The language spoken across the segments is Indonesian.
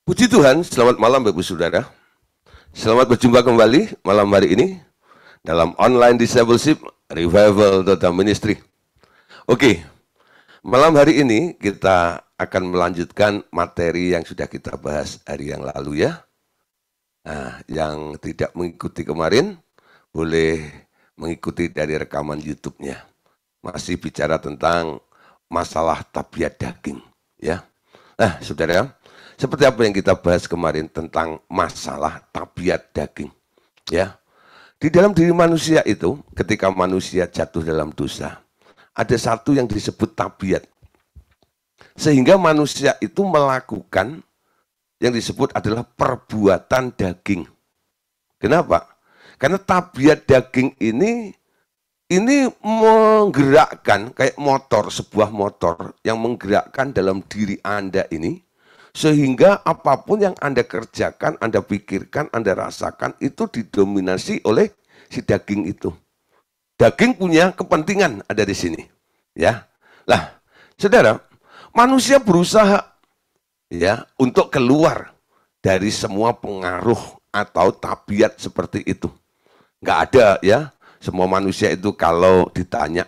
Puji Tuhan, selamat malam Bapak Saudara. Selamat berjumpa kembali malam hari ini dalam online discipleship Revival Total Ministry. Oke, malam hari ini kita akan melanjutkan materi yang sudah kita bahas hari yang lalu ya. Nah, yang tidak mengikuti kemarin boleh mengikuti dari rekaman YouTube-nya. Masih bicara tentang masalah tabiat daging ya. Nah, Saudara, seperti apa yang kita bahas kemarin tentang masalah tabiat daging. Ya, di dalam diri manusia itu, ketika manusia jatuh dalam dosa, ada satu yang disebut tabiat. Sehingga manusia itu melakukan yang disebut adalah perbuatan daging. Kenapa? Karena tabiat daging ini menggerakkan kayak motor, sebuah motor yang menggerakkan dalam diri Anda ini. Sehingga apapun yang Anda kerjakan, Anda pikirkan, Anda rasakan itu didominasi oleh si daging itu. Daging punya kepentingan ada di sini, ya. Lah, Saudara, manusia berusaha ya untuk keluar dari semua pengaruh atau tabiat seperti itu. Nggak ada ya, semua manusia itu kalau ditanya,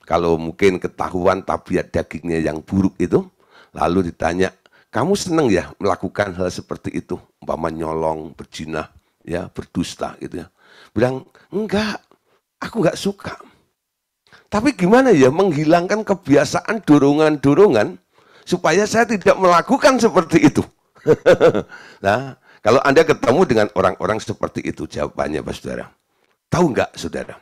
kalau mungkin ketahuan tabiat dagingnya yang buruk itu, lalu ditanya, kamu senang ya melakukan hal seperti itu, umpama nyolong, berzina, ya, berdusta gitu ya. Bilang, enggak, aku enggak suka. Tapi gimana ya menghilangkan kebiasaan dorongan-dorongan supaya saya tidak melakukan seperti itu. Nah, kalau Anda ketemu dengan orang-orang seperti itu, jawabannya Pak Saudara. Tahu enggak Saudara,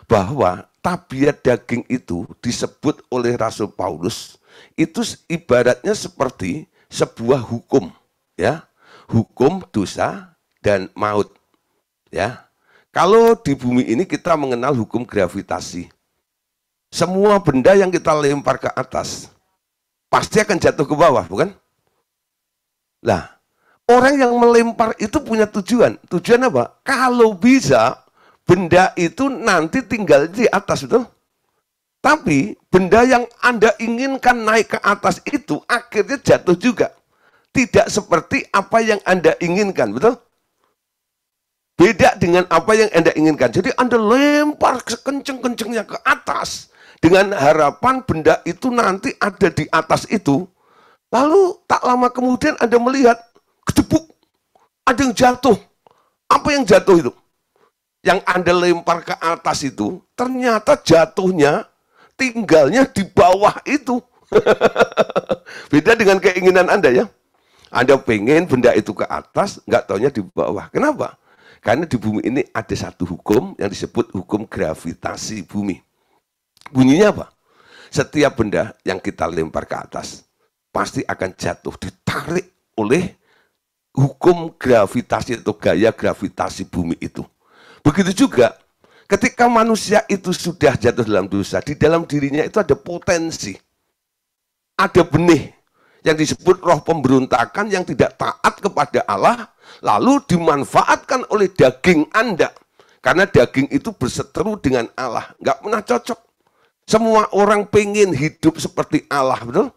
bahwa tabiat daging itu disebut oleh Rasul Paulus, itu ibaratnya seperti sebuah hukum, ya, hukum dosa dan maut, ya. Kalau di bumi ini kita mengenal hukum gravitasi, semua benda yang kita lempar ke atas pasti akan jatuh ke bawah, bukan? Lah, orang yang melempar itu punya tujuan. Tujuan apa? Kalau bisa benda itu nanti tinggal di atas, betul? Tapi benda yang Anda inginkan naik ke atas itu akhirnya jatuh juga. Tidak seperti apa yang Anda inginkan, betul? Beda dengan apa yang Anda inginkan. Jadi Anda lempar sekenceng-kencengnya ke atas dengan harapan benda itu nanti ada di atas itu. Lalu tak lama kemudian Anda melihat kedebuk, ada yang jatuh. Apa yang jatuh itu? Yang Anda lempar ke atas itu ternyata jatuhnya tinggalnya di bawah itu. Beda dengan keinginan Anda ya. Anda pengen benda itu ke atas, nggak taunya di bawah. Kenapa? Karena di bumi ini ada satu hukum yang disebut hukum gravitasi bumi. Bunyinya apa? Setiap benda yang kita lempar ke atas, pasti akan jatuh, ditarik oleh hukum gravitasi atau gaya gravitasi bumi itu. Begitu juga ketika manusia itu sudah jatuh dalam dosa, di dalam dirinya itu ada potensi. Ada benih yang disebut roh pemberontakan yang tidak taat kepada Allah, lalu dimanfaatkan oleh daging Anda. Karena daging itu berseteru dengan Allah, nggak pernah cocok. Semua orang pengen hidup seperti Allah, betul?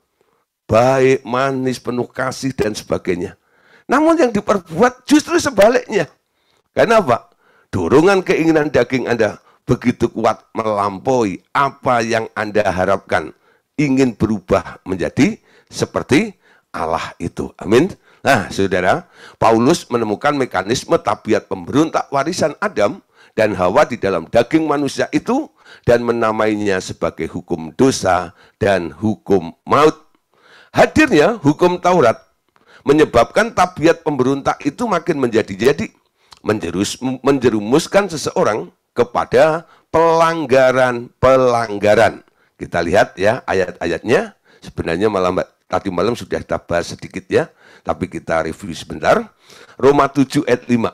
Baik, manis, penuh kasih, dan sebagainya. Namun yang diperbuat justru sebaliknya. Kenapa? Dorongan keinginan daging Anda begitu kuat melampaui apa yang Anda harapkan. Ingin berubah menjadi seperti Allah itu. Amin. Nah, Saudara, Paulus menemukan mekanisme tabiat pemberontak warisan Adam dan Hawa di dalam daging manusia itu dan menamainya sebagai hukum dosa dan hukum maut. Hadirnya hukum Taurat menyebabkan tabiat pemberontak itu makin menjadi-jadi, menjerumuskan seseorang kepada pelanggaran-pelanggaran. Kita lihat ya ayat-ayatnya. Sebenarnya tadi malam sudah kita bahas sedikit ya, tapi kita review sebentar. Roma 7 ayat 5.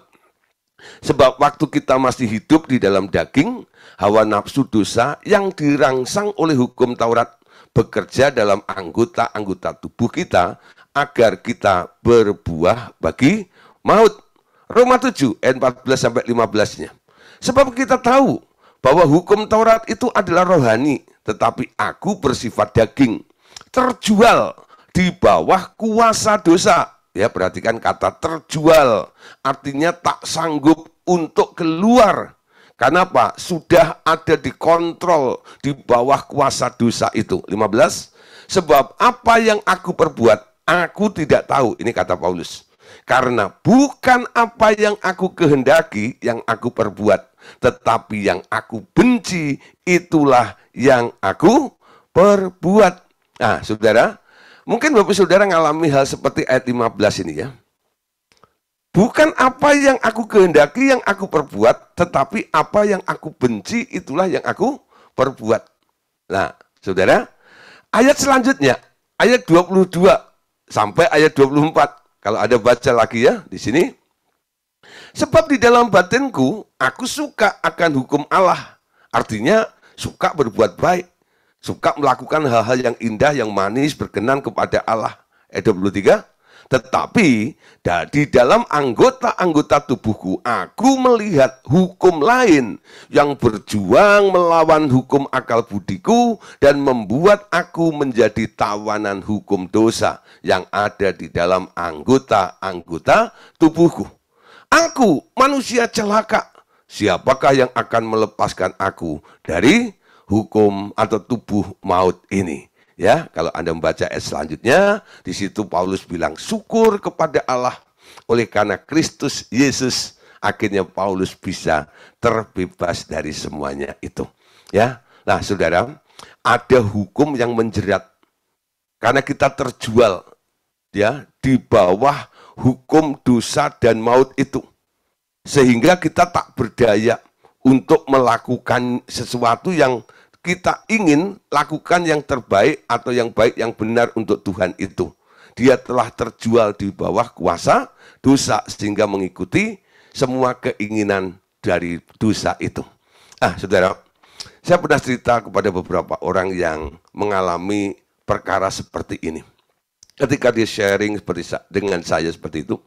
Sebab waktu kita masih hidup di dalam daging, hawa nafsu dosa yang dirangsang oleh hukum Taurat bekerja dalam anggota-anggota tubuh kita agar kita berbuah bagi maut. Roma 7 ayat 14 sampai 15-nya. Sebab kita tahu bahwa hukum Taurat itu adalah rohani, tetapi aku bersifat daging, terjual di bawah kuasa dosa. Ya, perhatikan kata terjual. Artinya tak sanggup untuk keluar. Karena apa? Sudah ada dikontrol di bawah kuasa dosa itu. 15. Sebab apa yang aku perbuat, aku tidak tahu. Ini kata Paulus. Karena bukan apa yang aku kehendaki yang aku perbuat, tetapi yang aku benci itulah yang aku perbuat. Nah, saudara, mungkin Bapak Saudara ngalami hal seperti ayat 15 ini ya. Bukan apa yang aku kehendaki yang aku perbuat, tetapi apa yang aku benci itulah yang aku perbuat. Nah, saudara, ayat selanjutnya, ayat 22 sampai ayat 24. Kalau ada baca lagi ya di sini. Sebab di dalam batinku, aku suka akan hukum Allah. Artinya, suka berbuat baik. Suka melakukan hal-hal yang indah, yang manis, berkenan kepada Allah. Ayat 23. Tetapi di dalam anggota-anggota tubuhku, aku melihat hukum lain yang berjuang melawan hukum akal budiku dan membuat aku menjadi tawanan hukum dosa yang ada di dalam anggota-anggota tubuhku. Aku manusia celaka, siapakah yang akan melepaskan aku dari hukum atau tubuh maut ini? Ya, kalau Anda membaca ayat selanjutnya, di situ Paulus bilang syukur kepada Allah oleh karena Kristus Yesus, akhirnya Paulus bisa terbebas dari semuanya itu. Ya, nah saudara, ada hukum yang menjerat karena kita terjual ya di bawah hukum dosa dan maut itu, sehingga kita tak berdaya untuk melakukan sesuatu yang kita ingin lakukan yang terbaik atau yang baik, yang benar untuk Tuhan itu. Dia telah terjual di bawah kuasa dosa sehingga mengikuti semua keinginan dari dosa itu. Saudara, saya pernah cerita kepada beberapa orang yang mengalami perkara seperti ini. Ketika dia sharing dengan saya seperti itu,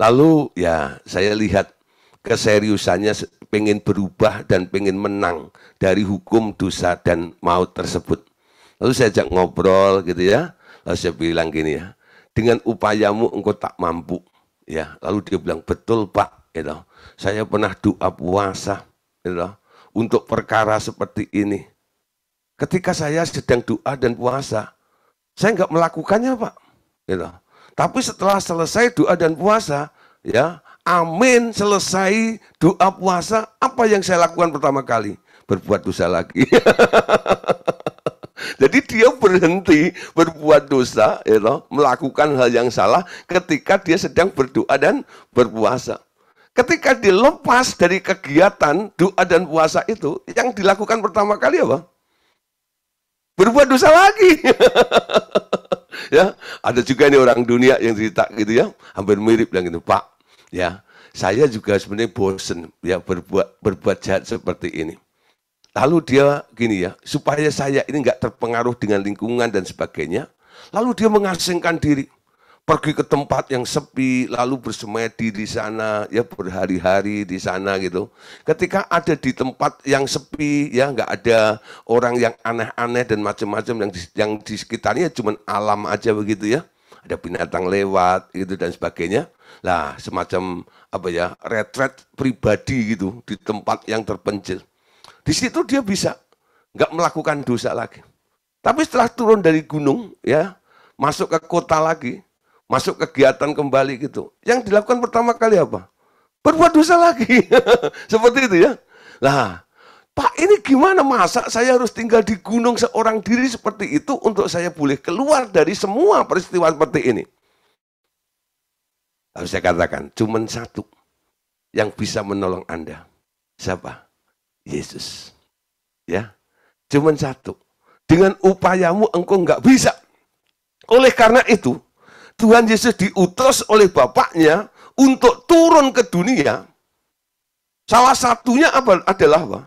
lalu ya saya lihat keseriusannya pengen berubah dan pengen menang dari hukum dosa dan maut tersebut. Lalu saya ajak ngobrol gitu ya. Lalu saya bilang gini ya, dengan upayamu engkau tak mampu. Ya, lalu dia bilang betul Pak. Gitu. Saya pernah doa puasa gitu, untuk perkara seperti ini. Ketika saya sedang doa dan puasa, saya nggak melakukannya Pak. Gitu. Tapi setelah selesai doa dan puasa, ya. Amin, selesai doa puasa, apa yang saya lakukan pertama kali? Berbuat dosa lagi. Jadi dia berhenti berbuat dosa, you know, melakukan hal yang salah ketika dia sedang berdoa dan berpuasa. Ketika dilepas dari kegiatan doa dan puasa itu, yang dilakukan pertama kali apa? Berbuat dosa lagi. Ya, ada juga nih orang dunia yang cerita gitu ya, hampir mirip bilang gitu, Pak. Ya, saya juga sebenarnya bosen ya berbuat jahat seperti ini. Lalu dia gini ya, supaya saya ini nggak terpengaruh dengan lingkungan dan sebagainya. Lalu dia mengasingkan diri, pergi ke tempat yang sepi, lalu bersemedi di sana, ya berhari-hari di sana gitu. Ketika ada di tempat yang sepi, ya nggak ada orang yang aneh-aneh dan macam-macam yang di sekitarnya cuma alam aja begitu ya. Ada binatang lewat gitu dan sebagainya. Lah semacam apa ya, retret pribadi gitu di tempat yang terpencil. Di situ dia bisa nggak melakukan dosa lagi. Tapi setelah turun dari gunung ya, masuk ke kota lagi, masuk kegiatan kembali gitu. Yang dilakukan pertama kali apa? Berbuat dosa lagi. Seperti itu ya. Lah, Pak ini gimana masa saya harus tinggal di gunung seorang diri seperti itu untuk saya boleh keluar dari semua peristiwa seperti ini? Lalu saya katakan, cuma satu yang bisa menolong Anda. Siapa? Yesus. Ya, cuma satu. Dengan upayamu engkau nggak bisa. Oleh karena itu, Tuhan Yesus diutus oleh Bapaknya untuk turun ke dunia. Salah satunya adalah apa?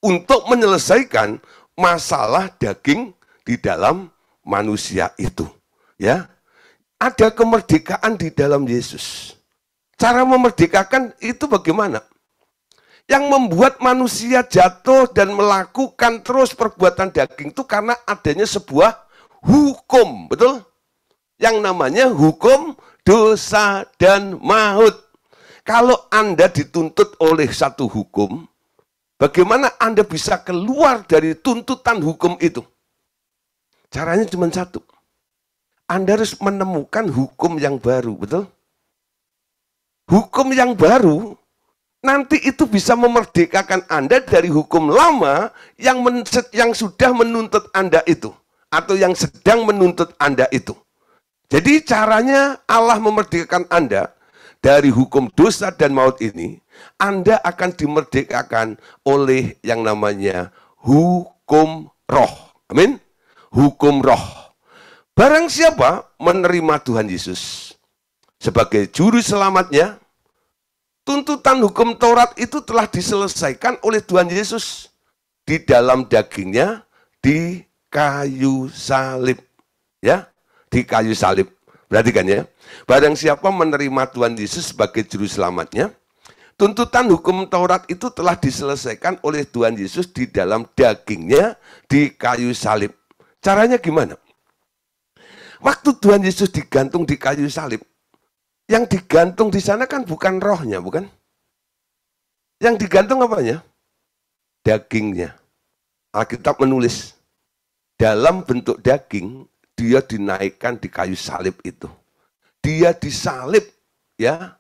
Untuk menyelesaikan masalah daging di dalam manusia itu. Ya, ada kemerdekaan di dalam Yesus. Cara memerdekakan itu bagaimana? Yang membuat manusia jatuh dan melakukan terus perbuatan daging itu karena adanya sebuah hukum, betul? Yang namanya hukum dosa, dan maut. Kalau Anda dituntut oleh satu hukum, bagaimana Anda bisa keluar dari tuntutan hukum itu? Caranya cuma satu. Anda harus menemukan hukum yang baru, betul? Hukum yang baru nanti itu bisa memerdekakan Anda dari hukum lama yang sudah menuntut Anda itu, atau yang sedang menuntut Anda itu. Jadi caranya Allah memerdekakan Anda dari hukum dosa dan maut ini, Anda akan dimerdekakan oleh yang namanya hukum roh. Amin. Hukum roh. Barang siapa menerima Tuhan Yesus sebagai juru selamatnya, tuntutan hukum Taurat itu telah diselesaikan oleh Tuhan Yesus di dalam dagingnya di kayu salib. Ya, di kayu salib. Perhatikan ya. Barang siapa menerima Tuhan Yesus sebagai juru selamatnya, tuntutan hukum Taurat itu telah diselesaikan oleh Tuhan Yesus di dalam dagingnya di kayu salib. Caranya gimana? Waktu Tuhan Yesus digantung di kayu salib, yang digantung di sana kan bukan rohnya, bukan? Yang digantung apanya? Dagingnya. Alkitab menulis, dalam bentuk daging, dia dinaikkan di kayu salib itu. Dia disalib, ya.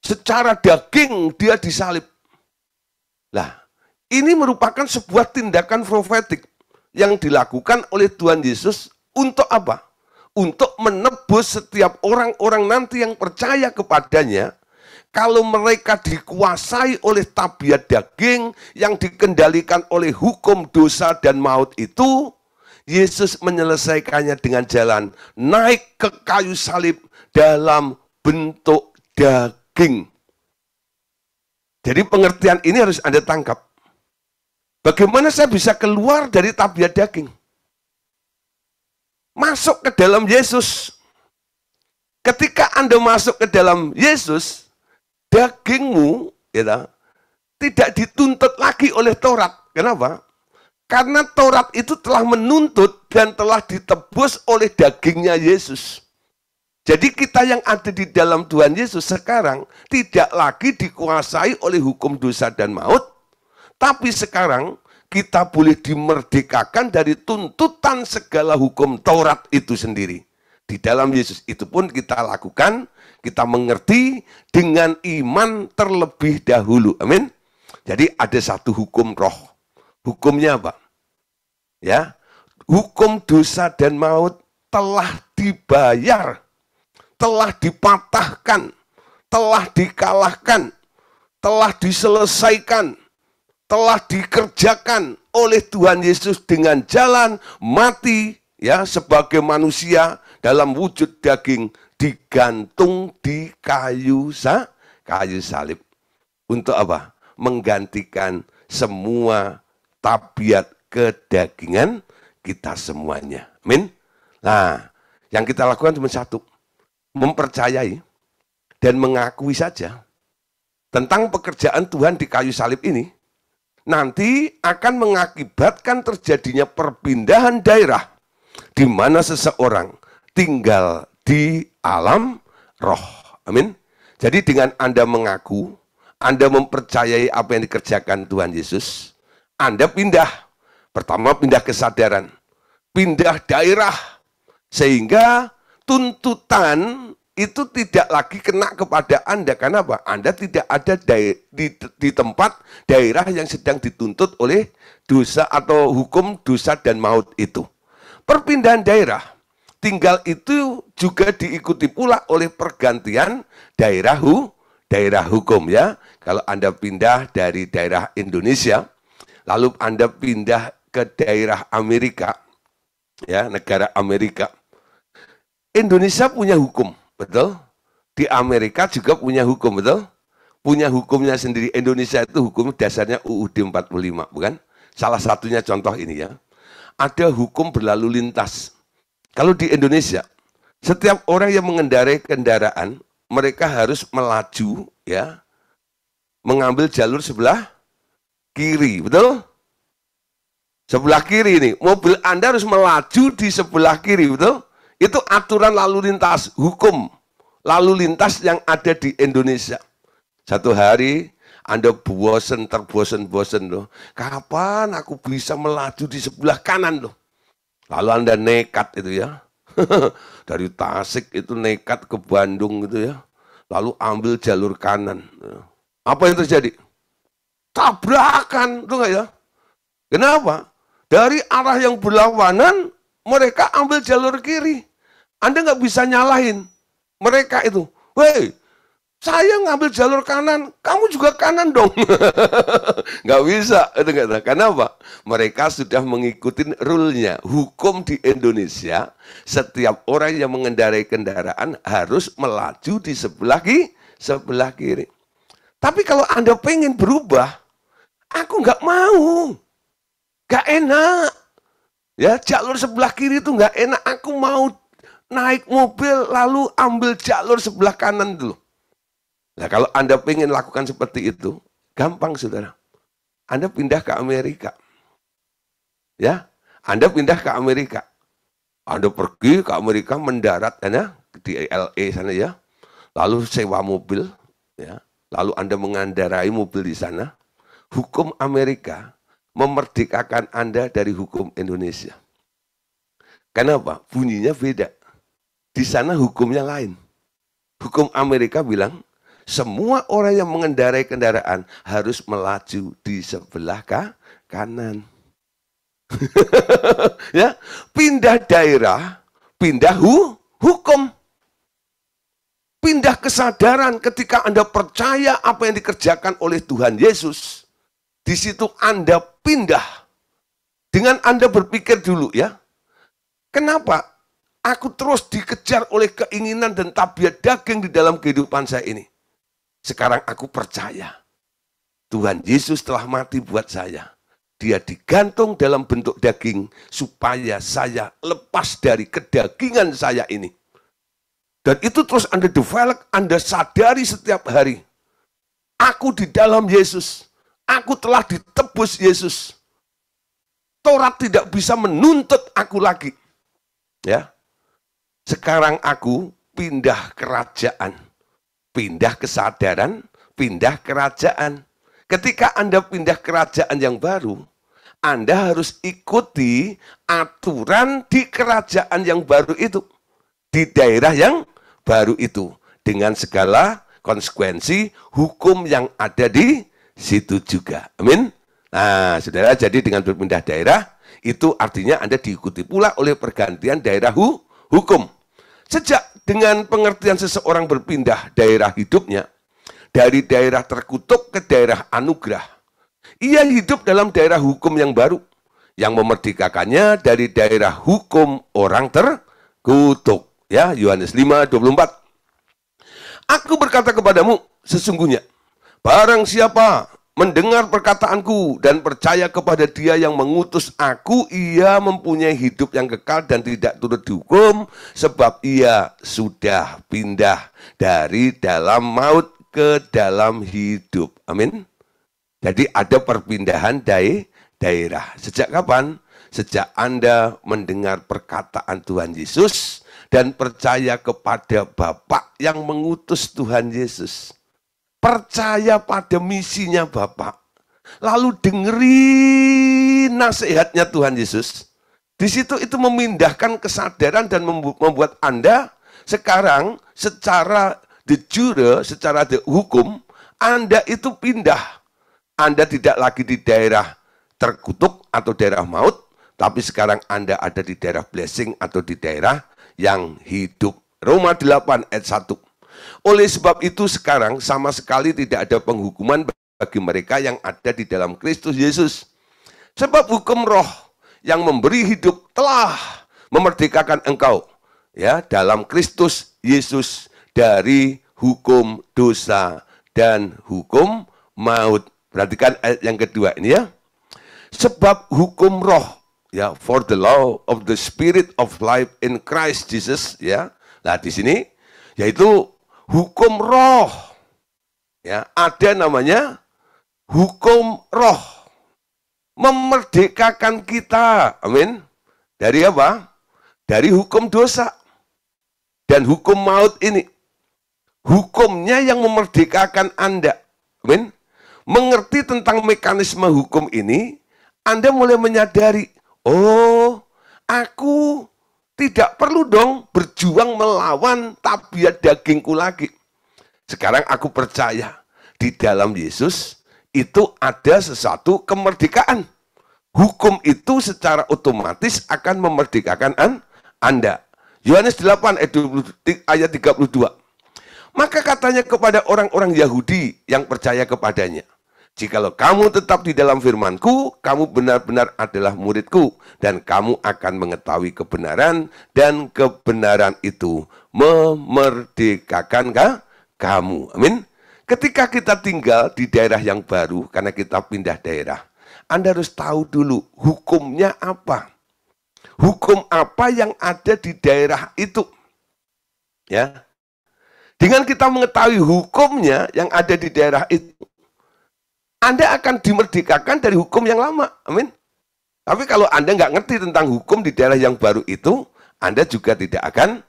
Secara daging dia disalib. Nah, ini merupakan sebuah tindakan profetik yang dilakukan oleh Tuhan Yesus untuk apa? Untuk menebus setiap orang-orang nanti yang percaya kepadanya. Kalau mereka dikuasai oleh tabiat daging yang dikendalikan oleh hukum dosa dan maut itu, Yesus menyelesaikannya dengan jalan naik ke kayu salib dalam bentuk daging. Jadi pengertian ini harus Anda tangkap. Bagaimana saya bisa keluar dari tabiat daging? Masuk ke dalam Yesus. Ketika Anda masuk ke dalam Yesus, dagingmu ya, tidak dituntut lagi oleh Taurat. Kenapa? Karena Taurat itu telah menuntut dan telah ditebus oleh dagingnya Yesus. Jadi kita yang ada di dalam Tuhan Yesus sekarang tidak lagi dikuasai oleh hukum dosa dan maut, tapi sekarang kita boleh dimerdekakan dari tuntutan segala hukum Taurat itu sendiri. Di dalam Yesus itu pun kita lakukan, kita mengerti dengan iman terlebih dahulu. Amin. Jadi ada satu hukum roh. Hukumnya apa? Ya, hukum dosa dan maut telah dibayar, telah dipatahkan, telah dikalahkan, telah diselesaikan, telah dikerjakan oleh Tuhan Yesus dengan jalan mati ya sebagai manusia dalam wujud daging digantung di kayu salib. Untuk apa? Menggantikan semua tabiat kedagingan kita semuanya. Amin. Nah, yang kita lakukan cuma satu. Mempercayai dan mengakui saja tentang pekerjaan Tuhan di kayu salib ini. Nanti akan mengakibatkan terjadinya perpindahan daerah di mana seseorang tinggal di alam roh. Amin. Jadi dengan Anda mengaku, Anda mempercayai apa yang dikerjakan Tuhan Yesus, Anda pindah. Pertama pindah kesadaran, pindah daerah, sehingga tuntutan itu tidak lagi kena kepada Anda. Karena apa? Anda tidak ada di tempat daerah yang sedang dituntut oleh dosa atau hukum dosa dan maut itu. Perpindahan daerah, tinggal itu juga diikuti pula oleh pergantian daerah hukum ya. Kalau Anda pindah dari daerah Indonesia, lalu Anda pindah ke daerah Amerika, ya negara Amerika. Indonesia punya hukum. Betul? Di Amerika juga punya hukum, betul? Punya hukumnya sendiri. Indonesia itu hukum dasarnya UUD 45, bukan? Salah satunya contoh ini ya. Ada hukum berlalu lintas. Kalau di Indonesia, setiap orang yang mengendarai kendaraan, mereka harus melaju, ya, mengambil jalur sebelah kiri, betul? Sebelah kiri ini, mobil Anda harus melaju di sebelah kiri, betul? Itu aturan lalu lintas, hukum lalu lintas yang ada di Indonesia. Satu hari Anda terbosen loh. Kapan aku bisa melaju di sebelah kanan loh? Lalu Anda nekat itu ya. Dari Tasik itu nekat ke Bandung gitu ya. Lalu ambil jalur kanan. Apa yang terjadi? Tabrakan, tuh nggak ya? Kenapa? Dari arah yang berlawanan, mereka ambil jalur kiri. Anda nggak bisa nyalahin mereka itu. Woi, saya ngambil jalur kanan, kamu juga kanan dong. Nggak bisa. Kenapa? Mereka sudah mengikuti rule-nya. Hukum di Indonesia, setiap orang yang mengendarai kendaraan harus melaju di sebelah kiri. Tapi kalau Anda pengen berubah, aku nggak mau. Nggak enak. Ya, jalur sebelah kiri itu nggak enak. Aku mau naik mobil lalu ambil jalur sebelah kanan dulu. Nah, kalau Anda pengen lakukan seperti itu, gampang saudara. Anda pindah ke Amerika. Ya, Anda pindah ke Amerika. Anda pergi ke Amerika mendarat ya, di LA sana ya. Lalu sewa mobil ya. Lalu Anda mengendarai mobil di sana. Hukum Amerika memerdekakan Anda dari hukum Indonesia. Kenapa? Bunyinya beda. Di sana hukumnya lain. Hukum Amerika bilang, semua orang yang mengendarai kendaraan harus melaju di sebelah kanan. Ya, pindah daerah, pindah hukum. Pindah kesadaran ketika Anda percaya apa yang dikerjakan oleh Tuhan Yesus. Di situ Anda pindah. Dengan Anda berpikir dulu ya, kenapa aku terus dikejar oleh keinginan dan tabiat daging di dalam kehidupan saya ini? Sekarang aku percaya Tuhan Yesus telah mati buat saya. Dia digantung dalam bentuk daging supaya saya lepas dari kedagingan saya ini. Dan itu terus Anda develop, Anda sadari setiap hari. Aku di dalam Yesus. Aku telah ditebus Yesus. Taurat tidak bisa menuntut aku lagi. Ya. Sekarang aku pindah kerajaan. Pindah kesadaran, pindah kerajaan. Ketika Anda pindah kerajaan yang baru, Anda harus ikuti aturan di kerajaan yang baru itu. Di daerah yang baru itu. Dengan segala konsekuensi hukum yang ada di situ juga. Amin. Nah, saudara, jadi dengan berpindah daerah, itu artinya Anda diikuti pula oleh pergantian daerah hukum. Sejak dengan pengertian seseorang berpindah daerah hidupnya, dari daerah terkutuk ke daerah anugerah, ia hidup dalam daerah hukum yang baru, yang memerdekakannya dari daerah hukum orang terkutuk. Ya, Yohanes 5:24. Aku berkata kepadamu, sesungguhnya, barang siapa mendengar perkataanku dan percaya kepada Dia yang mengutus aku, ia mempunyai hidup yang kekal dan tidak turut dihukum, sebab ia sudah pindah dari dalam maut ke dalam hidup. Amin. Jadi ada perpindahan daerah. Sejak kapan? Sejak Anda mendengar perkataan Tuhan Yesus dan percaya kepada Bapa yang mengutus Tuhan Yesus. Percaya pada misinya Bapak. Lalu dengerin nasihatnya Tuhan Yesus. Di situ itu memindahkan kesadaran dan membuat Anda sekarang secara de jure, secara de hukum, Anda itu pindah. Anda tidak lagi di daerah terkutuk atau daerah maut, tapi sekarang Anda ada di daerah blessing atau di daerah yang hidup. Roma 8 ayat 1. Oleh sebab itu sekarang sama sekali tidak ada penghukuman bagi mereka yang ada di dalam Kristus Yesus. Sebab hukum roh yang memberi hidup telah memerdekakan engkau ya dalam Kristus Yesus dari hukum dosa dan hukum maut. Perhatikan ayat yang kedua ini ya. Sebab hukum roh ya, for the law of the spirit of life in Christ Jesus ya. Nah, di sini yaitu hukum roh. Ya, ada namanya hukum roh. Memerdekakan kita. Amin. Dari apa? Dari hukum dosa dan hukum maut ini. Hukumnya yang memerdekakan Anda. Amin. Mengerti tentang mekanisme hukum ini, Anda mulai menyadari, oh, aku tidak perlu dong berjuang melawan tabiat dagingku lagi. Sekarang aku percaya di dalam Yesus itu ada sesuatu kemerdekaan. Hukum itu secara otomatis akan memerdekakan Anda. Yohanes 8 ayat 32. Maka katanya kepada orang-orang Yahudi yang percaya kepadanya, jikalau kamu tetap di dalam firman-Ku, kamu benar-benar adalah murid-Ku, dan kamu akan mengetahui kebenaran, dan kebenaran itu memerdekakan kamu. Amin. Ketika kita tinggal di daerah yang baru, karena kita pindah daerah, Anda harus tahu dulu hukumnya apa. Hukum apa yang ada di daerah itu. Ya. Dengan kita mengetahui hukumnya yang ada di daerah itu, Anda akan dimerdekakan dari hukum yang lama. Amin. Tapi kalau Anda nggak ngerti tentang hukum di daerah yang baru itu, Anda juga tidak akan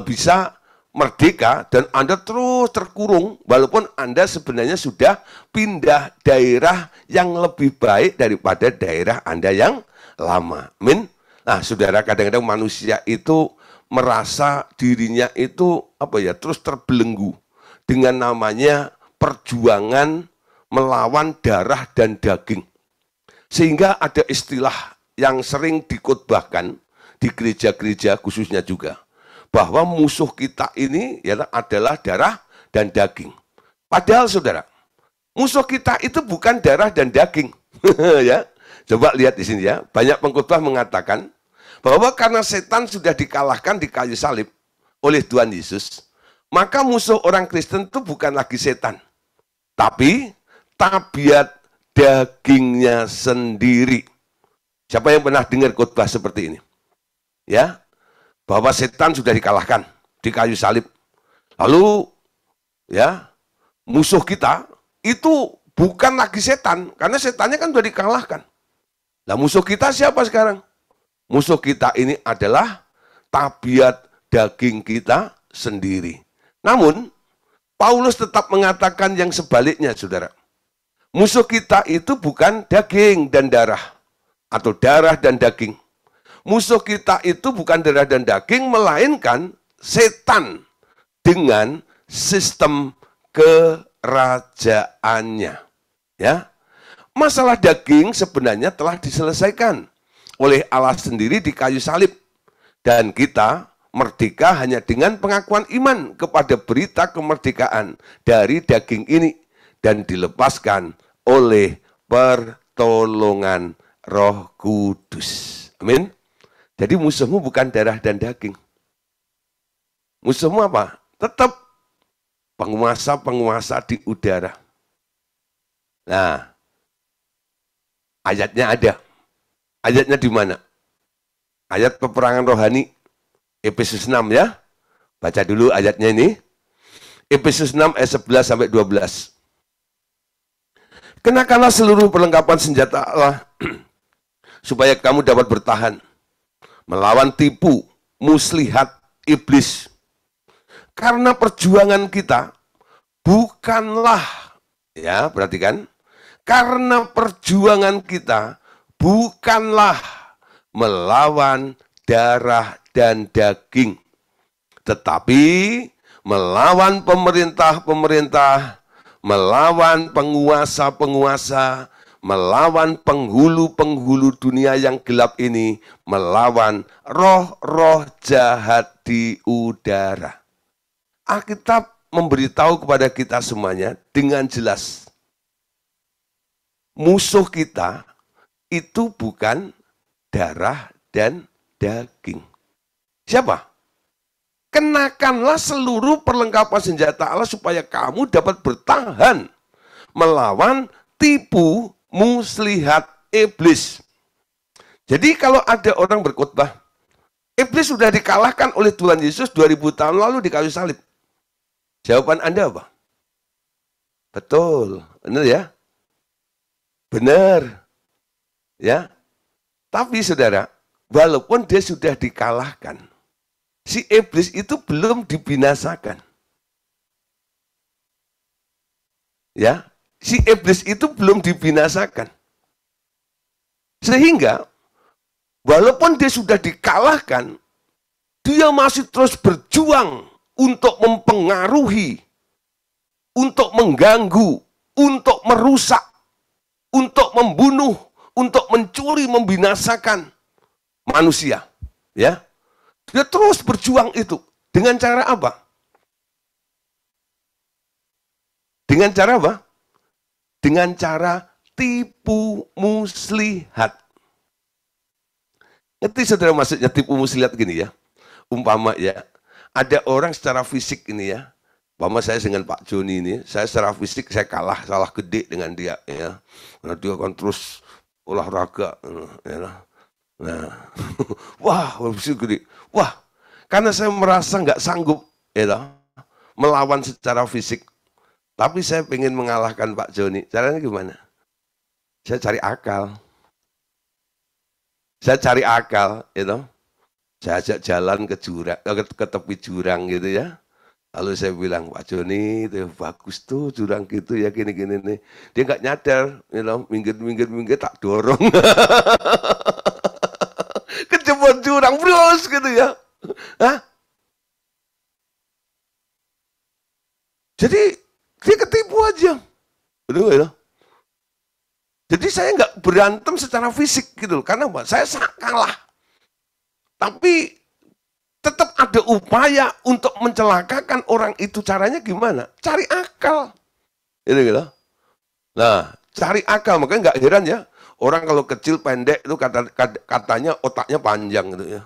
bisa merdeka dan Anda terus terkurung walaupun Anda sebenarnya sudah pindah daerah yang lebih baik daripada daerah Anda yang lama. Amin. Nah, saudara, kadang-kadang manusia itu merasa dirinya itu terus terbelenggu dengan namanya perjuangan melawan darah dan daging. Sehingga ada istilah yang sering dikhotbahkan di gereja-gereja khususnya juga, bahwa musuh kita ini adalah darah dan daging. Padahal saudara, musuh kita itu bukan darah dan daging. Ya, coba lihat di sini ya. Banyak pengkhotbah mengatakan bahwa karena setan sudah dikalahkan di kayu salib oleh Tuhan Yesus, maka musuh orang Kristen itu bukan lagi setan, tapi tabiat dagingnya sendiri. Siapa yang pernah dengar khotbah seperti ini? Ya, bahwa setan sudah dikalahkan di kayu salib. Lalu, ya, musuh kita itu bukan lagi setan, karena setannya kan sudah dikalahkan. Nah, musuh kita siapa sekarang? Musuh kita ini adalah tabiat daging kita sendiri. Namun, Paulus tetap mengatakan yang sebaliknya, saudara. Musuh kita itu bukan daging dan darah, atau darah dan daging. Musuh kita itu bukan darah dan daging, melainkan setan dengan sistem kerajaannya. Ya, masalah daging sebenarnya telah diselesaikan oleh Allah sendiri di kayu salib. Dan kita merdeka hanya dengan pengakuan iman kepada berita kemerdekaan dari daging ini. Dan dilepaskan oleh pertolongan Roh Kudus. Amin. Jadi musuhmu bukan darah dan daging. Musuhmu apa? Tetap penguasa-penguasa di udara. Nah, ayatnya ada. Ayatnya di mana? Ayat peperangan rohani, Efesus 6 ya. Baca dulu ayatnya ini. Efesus 6 ayat 11 sampai 12. Kenakanlah seluruh perlengkapan senjata Allah supaya kamu dapat bertahan melawan tipu muslihat iblis. Karena perjuangan kita bukanlah, ya perhatikan, karena perjuangan kita bukanlah melawan darah dan daging, tetapi melawan pemerintah-pemerintah, melawan penguasa-penguasa, melawan penghulu-penghulu dunia yang gelap ini, melawan roh-roh jahat di udara. Alkitab memberitahu kepada kita semuanya dengan jelas. Musuh kita itu bukan darah dan daging. Siapa? Kenakanlah seluruh perlengkapan senjata Allah supaya kamu dapat bertahan melawan tipu muslihat iblis. Jadi kalau ada orang berkhotbah, iblis sudah dikalahkan oleh Tuhan Yesus 2000 tahun lalu di kayu salib. Jawaban Anda apa? Betul, benar ya? Benar. Ya. Tapi saudara, walaupun dia sudah dikalahkan, si iblis itu belum dibinasakan. Ya, si iblis itu belum dibinasakan. Sehingga walaupun dia sudah dikalahkan, dia masih terus berjuang untuk mempengaruhi, untuk mengganggu, untuk merusak, untuk membunuh, untuk mencuri, membinasakan manusia. Ya, dia terus berjuang itu. Dengan cara apa? Dengan cara apa? Dengan cara tipu muslihat. Ngerti saudara maksudnya tipu muslihat gini ya? Umpama ya, ada orang secara fisik ini ya, umpama saya dengan Pak Joni ini, saya secara fisik saya kalah, salah gede dengan dia ya. Karena dia akan terus olahraga. Ya. Nah, wah, gede. Wah, karena saya merasa nggak sanggup ya, melawan secara fisik. Tapi saya ingin mengalahkan Pak Joni. Caranya gimana? Saya cari akal. Saya cari akal, gitu. Saya ajak jalan ke jurang, ke tepi jurang gitu ya. Lalu saya bilang, Pak Joni, itu bagus tuh jurang gitu ya, gini-gini nih. Dia nggak nyadar, minggir, tak dorong. Kejebak jurang, bros gitu ya. Hah? Jadi dia ketipu aja. Betul ya? Jadi saya nggak berantem secara fisik gitu. Karena apa? Saya kalah. Tapi tetap ada upaya untuk mencelakakan orang itu. Caranya gimana? Cari akal. Gitu. Nah, cari akal. Makanya nggak heran ya. Orang kalau kecil pendek itu katanya otaknya panjang gitu ya.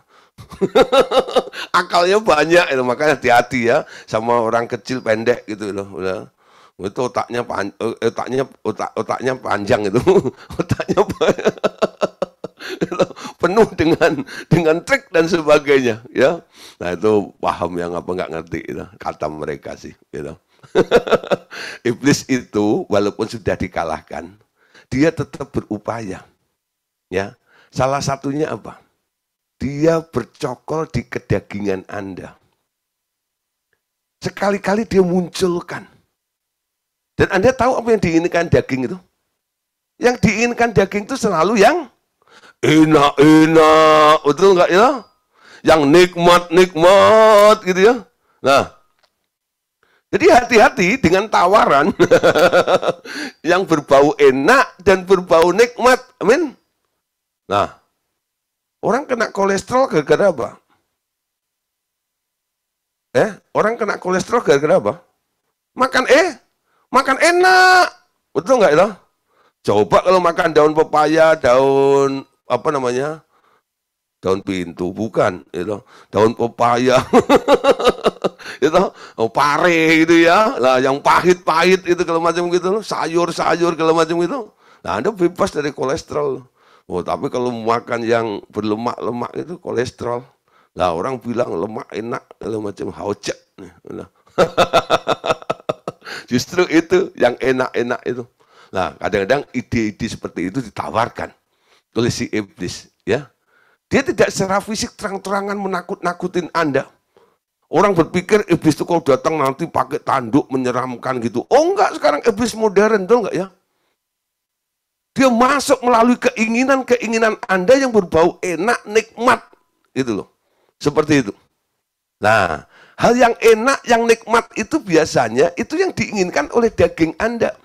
Akalnya banyak itu, makanya hati-hati ya sama orang kecil pendek gitu loh. Udah. Itu otaknya panjang itu. Otaknya penuh dengan trik dan sebagainya ya. Nah itu paham yang apa nggak ngerti itu, kata mereka sih gitu. Iblis itu walaupun sudah dikalahkan, dia tetap berupaya ya. Salah satunya apa? Dia bercokol di kedagingan Anda. Sekali-kali dia munculkan. Dan Anda tahu apa yang diinginkan daging itu? Yang diinginkan daging itu selalu yang enak-enak, betul nggak ya? Yang nikmat-nikmat gitu ya. Nah, jadi hati-hati dengan tawaran yang berbau enak dan berbau nikmat. Amin. Nah, orang kena kolesterol gara-gara apa? Orang kena kolesterol gara-gara apa? Makan enak, betul nggak ya? Coba kalau makan daun pepaya, daun apa namanya? Daun pintu, bukan, itu daun pepaya, itu pare gitu ya. Lah yang pahit-pahit itu kalau macam gitu, sayur-sayur kalau macam itu. Nah, Anda bebas dari kolesterol. Oh, tapi kalau makan yang berlemak-lemak itu kolesterol. Lah orang bilang lemak enak kalau macam haucek. Justru itu yang enak-enak itu. Nah, kadang-kadang ide-ide seperti itu ditawarkan oleh si iblis, ya. Dia tidak secara fisik terang-terangan menakut-nakutin Anda. Orang berpikir iblis itu kalau datang nanti pakai tanduk menyeramkan gitu. Oh enggak, sekarang iblis modern, tuh enggak ya? Dia masuk melalui keinginan-keinginan Anda yang berbau enak, nikmat, gitu loh. Seperti itu. Nah, hal yang enak, yang nikmat itu biasanya itu yang diinginkan oleh daging Anda.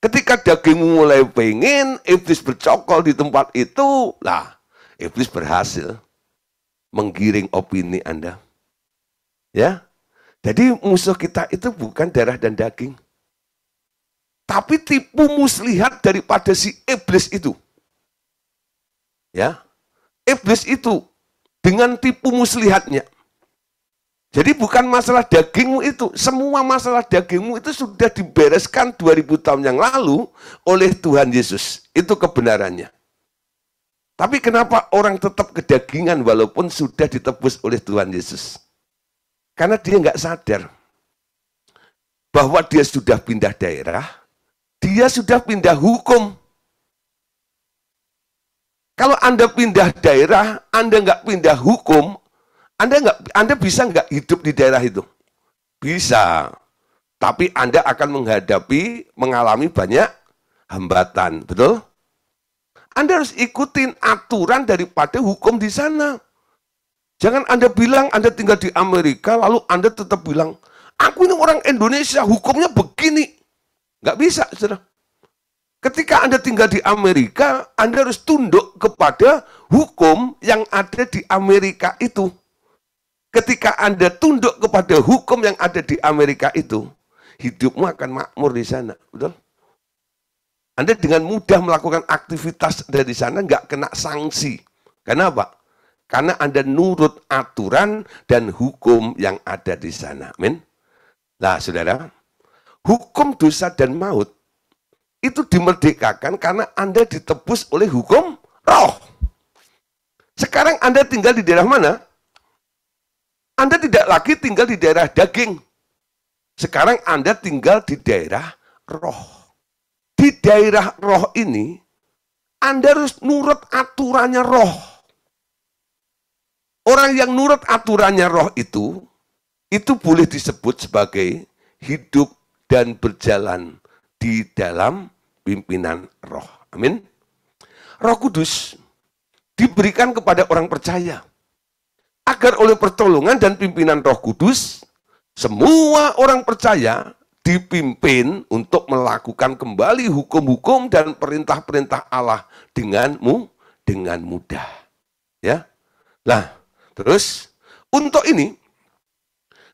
Ketika dagingmu mulai pengen, iblis bercokol di tempat itu, lah, iblis berhasil menggiring opini Anda. Ya, jadi musuh kita itu bukan darah dan daging, tapi tipu muslihat daripada si iblis itu. Ya, iblis itu dengan tipu muslihatnya. Jadi bukan masalah dagingmu itu, semua masalah dagingmu itu sudah dibereskan 2000 tahun yang lalu oleh Tuhan Yesus. Itu kebenarannya. Tapi kenapa orang tetap kedagingan walaupun sudah ditebus oleh Tuhan Yesus? Karena dia nggak sadar bahwa dia sudah pindah daerah, dia sudah pindah hukum. Kalau Anda pindah daerah, Anda nggak pindah hukum, Anda bisa nggak hidup di daerah itu? Bisa. Tapi Anda akan mengalami banyak hambatan, betul? Anda harus ikutin aturan daripada hukum di sana. Jangan Anda bilang Anda tinggal di Amerika, lalu Anda tetap bilang, aku ini orang Indonesia, hukumnya begini. Nggak bisa, saudara. Ketika Anda tinggal di Amerika, Anda harus tunduk kepada hukum yang ada di Amerika itu. Ketika Anda tunduk kepada hukum yang ada di Amerika itu, hidupmu akan makmur di sana, betul? Anda dengan mudah melakukan aktivitas dari sana, nggak kena sanksi. Kenapa? Karena Anda nurut aturan dan hukum yang ada di sana. Amin. Nah, saudara, hukum dosa dan maut itu dimerdekakan karena Anda ditebus oleh hukum roh. Sekarang Anda tinggal di daerah mana? Anda tidak lagi tinggal di daerah daging. Sekarang Anda tinggal di daerah roh. Di daerah roh ini, Anda harus nurut aturannya roh. Orang yang nurut aturannya roh itu boleh disebut sebagai hidup dan berjalan di dalam pimpinan roh. Amin. Roh Kudus diberikan kepada orang percaya. Agar oleh pertolongan dan pimpinan Roh Kudus, semua orang percaya dipimpin untuk melakukan kembali hukum-hukum dan perintah-perintah Allah dengan mudah. Ya. Nah, terus untuk ini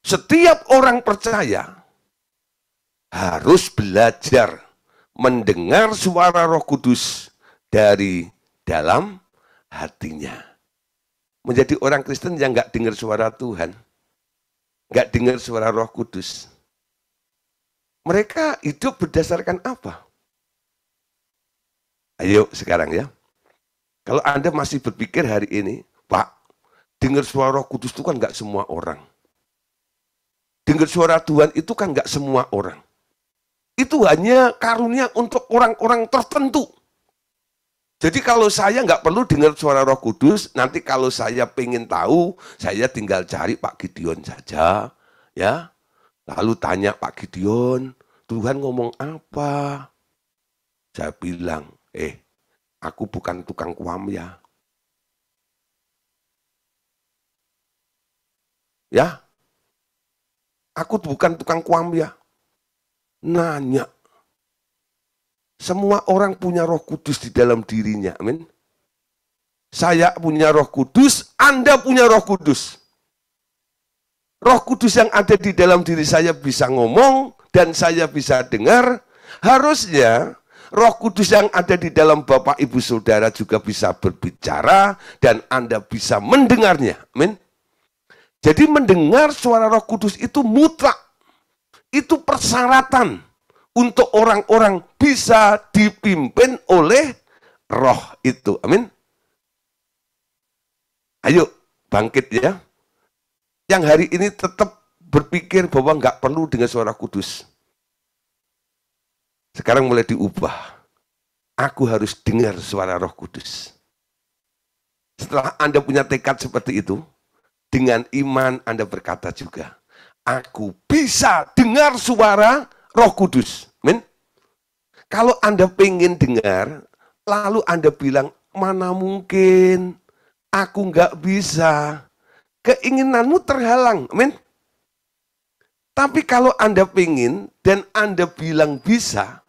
setiap orang percaya harus belajar mendengar suara Roh Kudus dari dalam hatinya. Menjadi orang Kristen yang nggak dengar suara Tuhan, nggak dengar suara Roh Kudus. Mereka hidup berdasarkan apa? Ayo sekarang ya. Kalau Anda masih berpikir hari ini, Pak, dengar suara Roh Kudus itu kan nggak semua orang. Dengar suara Tuhan itu kan nggak semua orang. Itu hanya karunia untuk orang-orang tertentu. Jadi kalau saya nggak perlu dengar suara Roh Kudus, nanti kalau saya pengen tahu, saya tinggal cari Pak Gideon saja, ya. Lalu tanya Pak Gideon, Tuhan ngomong apa? Saya bilang, aku bukan tukang kuamya. Ya, aku bukan tukang kuamya. Nanya. Semua orang punya Roh Kudus di dalam dirinya. Amin. Saya punya Roh Kudus, Anda punya Roh Kudus. Roh Kudus yang ada di dalam diri saya bisa ngomong dan saya bisa dengar. Harusnya Roh Kudus yang ada di dalam Bapak Ibu Saudara juga bisa berbicara dan Anda bisa mendengarnya. Amin. Jadi mendengar suara Roh Kudus itu mutlak. Itu persyaratan untuk orang-orang bisa dipimpin oleh roh itu. Amin. Ayo bangkit ya. Yang hari ini tetap berpikir bahwa nggak perlu dengan suara kudus. Sekarang mulai diubah. Aku harus dengar suara Roh Kudus. Setelah Anda punya tekad seperti itu, dengan iman Anda berkata juga, aku bisa dengar suara Roh Kudus. Amin. Kalau Anda pengen dengar, lalu Anda bilang, mana mungkin, aku nggak bisa. Keinginanmu terhalang. Amin. Tapi kalau Anda pengen dan Anda bilang bisa,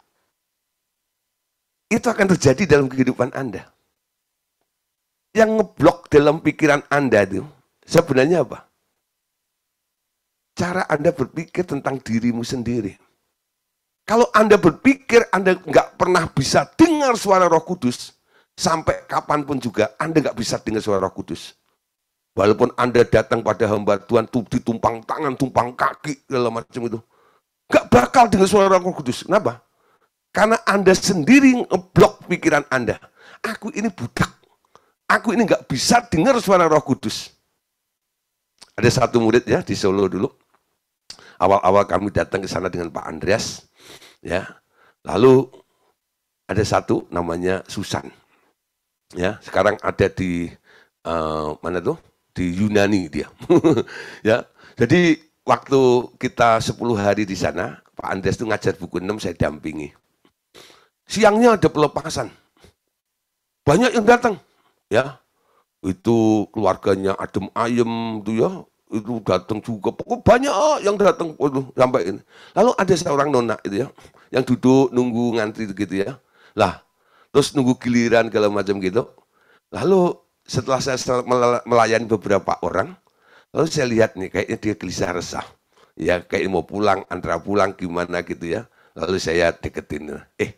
itu akan terjadi dalam kehidupan Anda. Yang ngeblok dalam pikiran Anda itu sebenarnya apa? Cara Anda berpikir tentang dirimu sendiri. Kalau Anda berpikir Anda nggak pernah bisa dengar suara Roh Kudus, sampai kapanpun juga Anda nggak bisa dengar suara Roh Kudus. Walaupun Anda datang pada hamba Tuhan, ditumpang tangan, tumpang kaki, segala macam itu. Nggak bakal dengar suara Roh Kudus. Kenapa? Karena Anda sendiri ngeblok pikiran Anda. Aku ini budak. Aku ini nggak bisa dengar suara Roh Kudus. Ada satu murid ya di Solo dulu. Awal-awal kami datang ke sana dengan Pak Andreas. Ya, lalu ada satu namanya Susan. Ya, sekarang ada di mana tuh? Di Yunani dia. Ya, jadi waktu kita 10 hari di sana, Pak Andreas itu ngajar buku 6, saya dampingi. Siangnya ada pelepasan. Banyak yang datang. Ya, itu keluarganya adem ayem tuh ya, itu datang juga. Pokoknya banyak yang datang sampai ini. Lalu ada seorang nona itu ya, yang duduk nunggu ngantri gitu ya. Lah, terus nunggu giliran segala macam gitu. Lalu setelah saya melayani beberapa orang, lalu saya lihat nih kayaknya dia gelisah resah. Ya kayak mau pulang, antara pulang gimana gitu ya. Lalu saya deketin,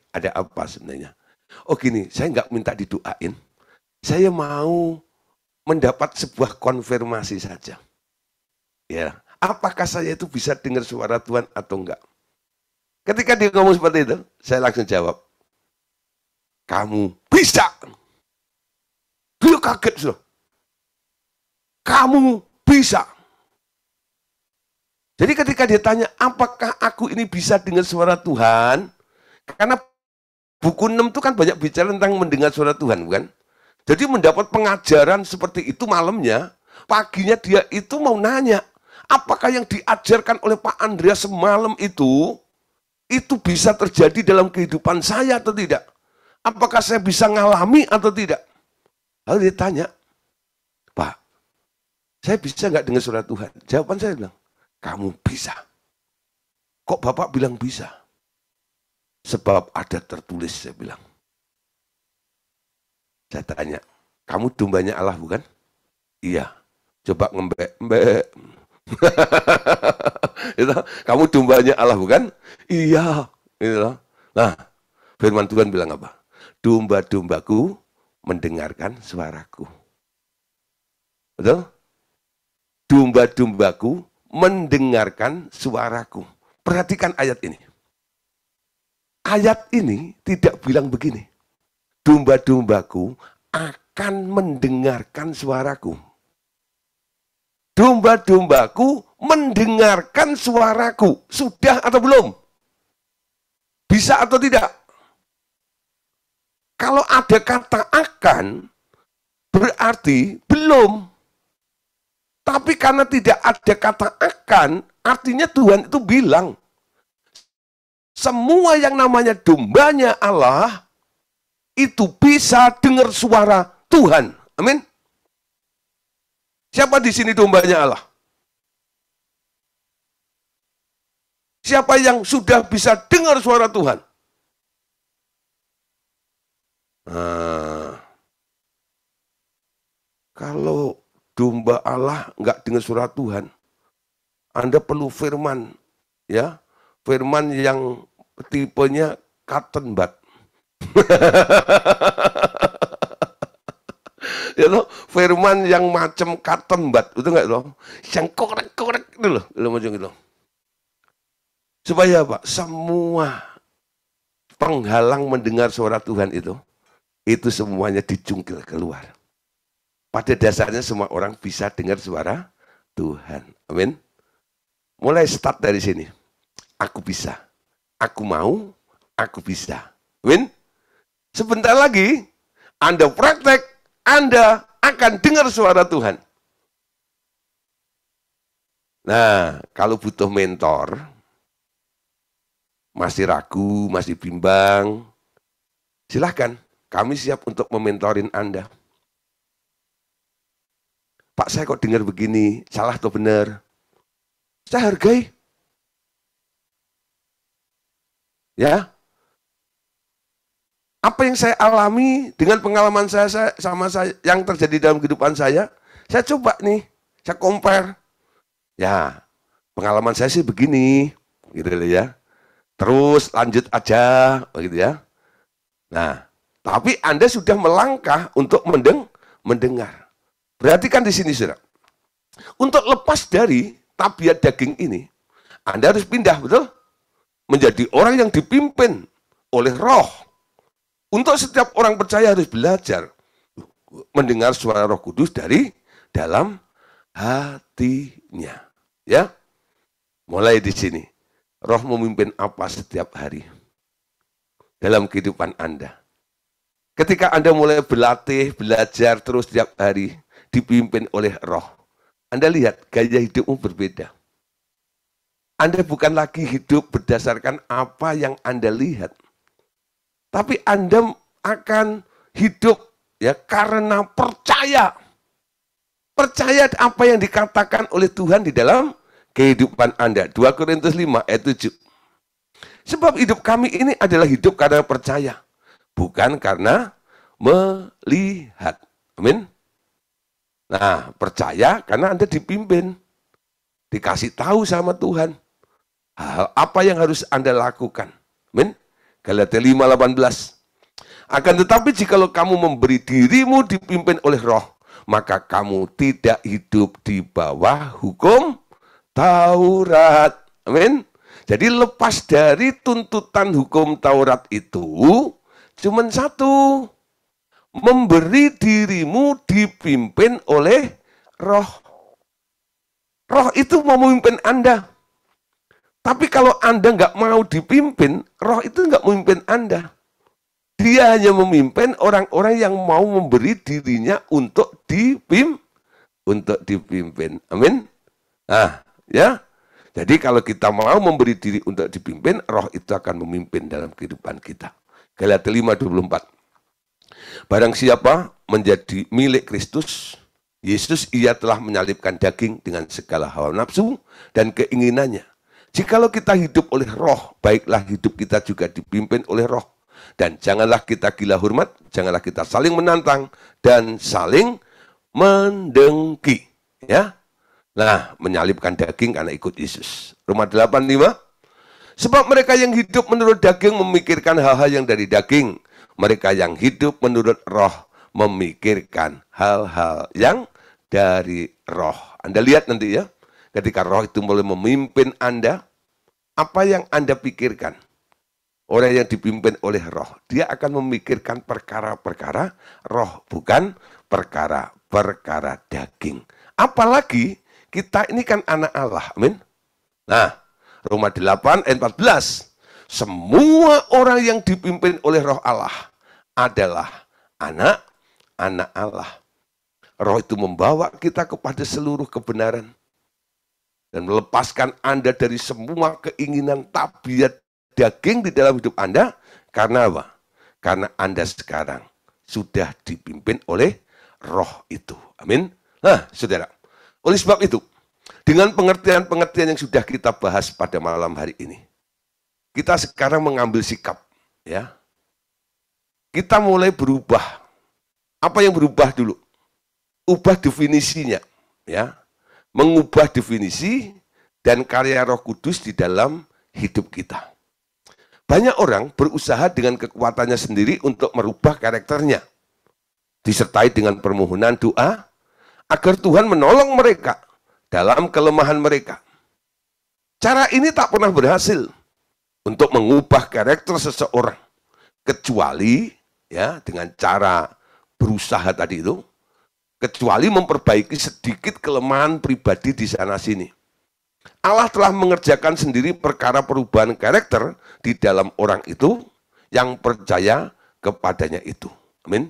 ada apa sebenarnya? Oh gini, saya nggak minta didoain. Saya mau mendapat sebuah konfirmasi saja. Ya, apakah saya itu bisa dengar suara Tuhan atau enggak? Ketika dia ngomong seperti itu, saya langsung jawab, kamu bisa. Dia kaget loh. Kamu bisa. Jadi ketika dia tanya, apakah aku ini bisa dengar suara Tuhan? Karena buku 6 itu kan banyak bicara tentang mendengar suara Tuhan, bukan? Jadi mendapat pengajaran seperti itu malamnya, paginya dia itu mau nanya, apakah yang diajarkan oleh Pak Andreas semalam itu bisa terjadi dalam kehidupan saya atau tidak? Apakah saya bisa ngalami atau tidak? Lalu dia tanya, Pak, saya bisa nggak dengar suara Tuhan? Jawaban saya bilang, kamu bisa. Kok Bapak bilang bisa? Sebab ada tertulis, saya bilang. Saya tanya, kamu dombanya Allah bukan? Iya. Coba ngembek-mbek. Kamu dombanya Allah bukan? Iya. Nah, firman Tuhan bilang apa? Domba-dombaku mendengarkan suaraku. Betul? Domba-dombaku mendengarkan suaraku. Perhatikan ayat ini. Ayat ini tidak bilang begini. Domba-dombaku akan mendengarkan suaraku. Domba-dombaku mendengarkan suaraku. Sudah atau belum? Bisa atau tidak? Kalau ada kata akan, berarti belum. Tapi karena tidak ada kata akan, artinya Tuhan itu bilang, semua yang namanya dombanya Allah, itu bisa dengar suara Tuhan. Amin. Siapa di sini dombanya Allah? Siapa yang sudah bisa dengar suara Tuhan? Nah, kalau domba Allah nggak dengar suara Tuhan, Anda perlu firman, ya, firman yang tipenya cotton bud. Ya loh, firman yang macam cotton bud, itu enggak loh? Yang korek-korek itu loh, macam gitu. Supaya apa? Semua penghalang mendengar suara Tuhan itu semuanya dicungkil keluar. Pada dasarnya semua orang bisa dengar suara Tuhan. Amin. Mulai start dari sini. Aku bisa. Aku mau. Aku bisa. Amin. Sebentar lagi, Anda praktek, Anda akan dengar suara Tuhan. Nah, kalau butuh mentor, masih ragu, masih bimbang, silahkan. Kami siap untuk mementorin Anda. Pak, saya kok dengar begini, salah atau benar? Saya hargai. Ya. Apa yang saya alami dengan pengalaman saya sama saya yang terjadi dalam kehidupan saya coba nih, saya compare. Ya, pengalaman saya sih begini, gitu ya. Terus lanjut aja, begitu ya. Nah, tapi Anda sudah melangkah untuk mendengar. Perhatikan di sini, saudara. Untuk lepas dari tabiat daging ini, Anda harus pindah, betul? Menjadi orang yang dipimpin oleh Roh. Untuk setiap orang percaya harus belajar mendengar suara Roh Kudus dari dalam hatinya. Ya, mulai di sini. Roh memimpin apa setiap hari dalam kehidupan Anda. Ketika Anda mulai berlatih, belajar terus setiap hari, dipimpin oleh Roh, Anda lihat gaya hidupmu berbeda. Anda bukan lagi hidup berdasarkan apa yang Anda lihat. Tapi Anda akan hidup ya karena percaya. Percaya apa yang dikatakan oleh Tuhan di dalam kehidupan Anda. 2 Korintus 5 ayat 7. Sebab hidup kami ini adalah hidup karena percaya. Bukan karena melihat. Amin. Nah, percaya karena Anda dipimpin. Dikasih tahu sama Tuhan. Hal apa yang harus Anda lakukan. Amin. Galatia 5:18. Akan tetapi jikalau kamu memberi dirimu dipimpin oleh roh, maka kamu tidak hidup di bawah hukum Taurat. Amin. Jadi lepas dari tuntutan hukum Taurat itu, cuma satu. Memberi dirimu dipimpin oleh roh. Roh itu mau memimpin Anda. Tapi kalau Anda nggak mau dipimpin, roh itu nggak memimpin Anda. Dia hanya memimpin orang-orang yang mau memberi dirinya untuk dipimpin. Amin. Nah, ya. Jadi kalau kita mau memberi diri untuk dipimpin, roh itu akan memimpin dalam kehidupan kita. Galatia 5:24. Barang siapa menjadi milik Kristus, Yesus ia telah menyalibkan daging dengan segala hawa nafsu dan keinginannya. Jikalau kita hidup oleh roh, baiklah hidup kita juga dipimpin oleh roh. Dan janganlah kita gila hormat, janganlah kita saling menantang dan saling mendengki. Ya. Nah, menyalibkan daging karena ikut Yesus. Roma 8:5. Sebab mereka yang hidup menurut daging memikirkan hal-hal yang dari daging. Mereka yang hidup menurut roh memikirkan hal-hal yang dari roh. Anda lihat nanti ya, ketika roh itu mulai memimpin Anda, apa yang Anda pikirkan? Orang yang dipimpin oleh roh, dia akan memikirkan perkara-perkara roh, bukan perkara-perkara daging. Apalagi kita ini kan anak Allah, amin. Nah, Roma 8 ayat 14. Semua orang yang dipimpin oleh roh Allah adalah anak-anak Allah. Roh itu membawa kita kepada seluruh kebenaran. Dan melepaskan Anda dari semua keinginan tabiat daging di dalam hidup Anda. Karena apa? Karena Anda sekarang sudah dipimpin oleh roh itu. Amin. Nah, saudara. Oleh sebab itu, dengan pengertian-pengertian yang sudah kita bahas pada malam hari ini, kita sekarang mengambil sikap, ya. Kita mulai berubah. Apa yang berubah dulu? Ubah definisinya, ya. Mengubah definisi dan karya Roh Kudus di dalam hidup kita. Banyak orang berusaha dengan kekuatannya sendiri untuk merubah karakternya. Disertai dengan permohonan doa agar Tuhan menolong mereka dalam kelemahan mereka. Cara ini tak pernah berhasil untuk mengubah karakter seseorang, kecuali ya dengan cara berusaha tadi itu, kecuali memperbaiki sedikit kelemahan pribadi di sana sini. Allah telah mengerjakan sendiri perkara perubahan karakter di dalam orang itu yang percaya kepadanya itu. Amin.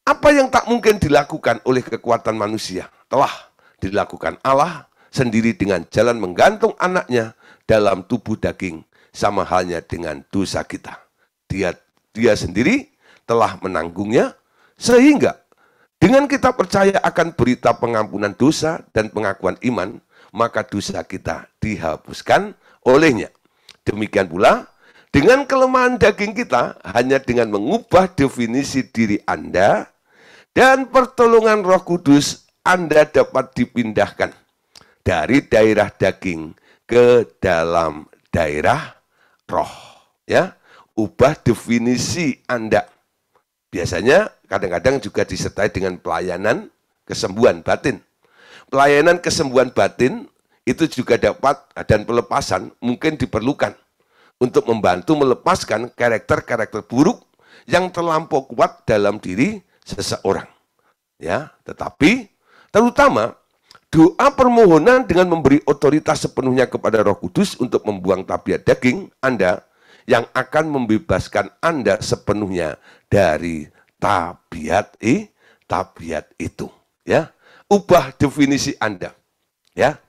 Apa yang tak mungkin dilakukan oleh kekuatan manusia telah dilakukan Allah sendiri dengan jalan menggantung anaknya dalam tubuh daging. Sama halnya dengan dosa kita. Dia sendiri telah menanggungnya, sehingga dengan kita percaya akan berita pengampunan dosa dan pengakuan iman, maka dosa kita dihapuskan olehnya. Demikian pula, dengan kelemahan daging kita, hanya dengan mengubah definisi diri Anda dan pertolongan Roh Kudus, Anda dapat dipindahkan dari daerah daging ke dalam daerah roh, ya. Ubah definisi Anda. Biasanya kadang-kadang juga disertai dengan pelayanan kesembuhan batin. Pelayanan kesembuhan batin itu juga dapat dan pelepasan mungkin diperlukan untuk membantu melepaskan karakter-karakter buruk yang terlampau kuat dalam diri seseorang. Ya, tetapi terutama doa permohonan dengan memberi otoritas sepenuhnya kepada Roh Kudus untuk membuang tabiat daging Anda yang akan membebaskan Anda sepenuhnya dari tabiat itu. Ya, ubah definisi Anda. Ya,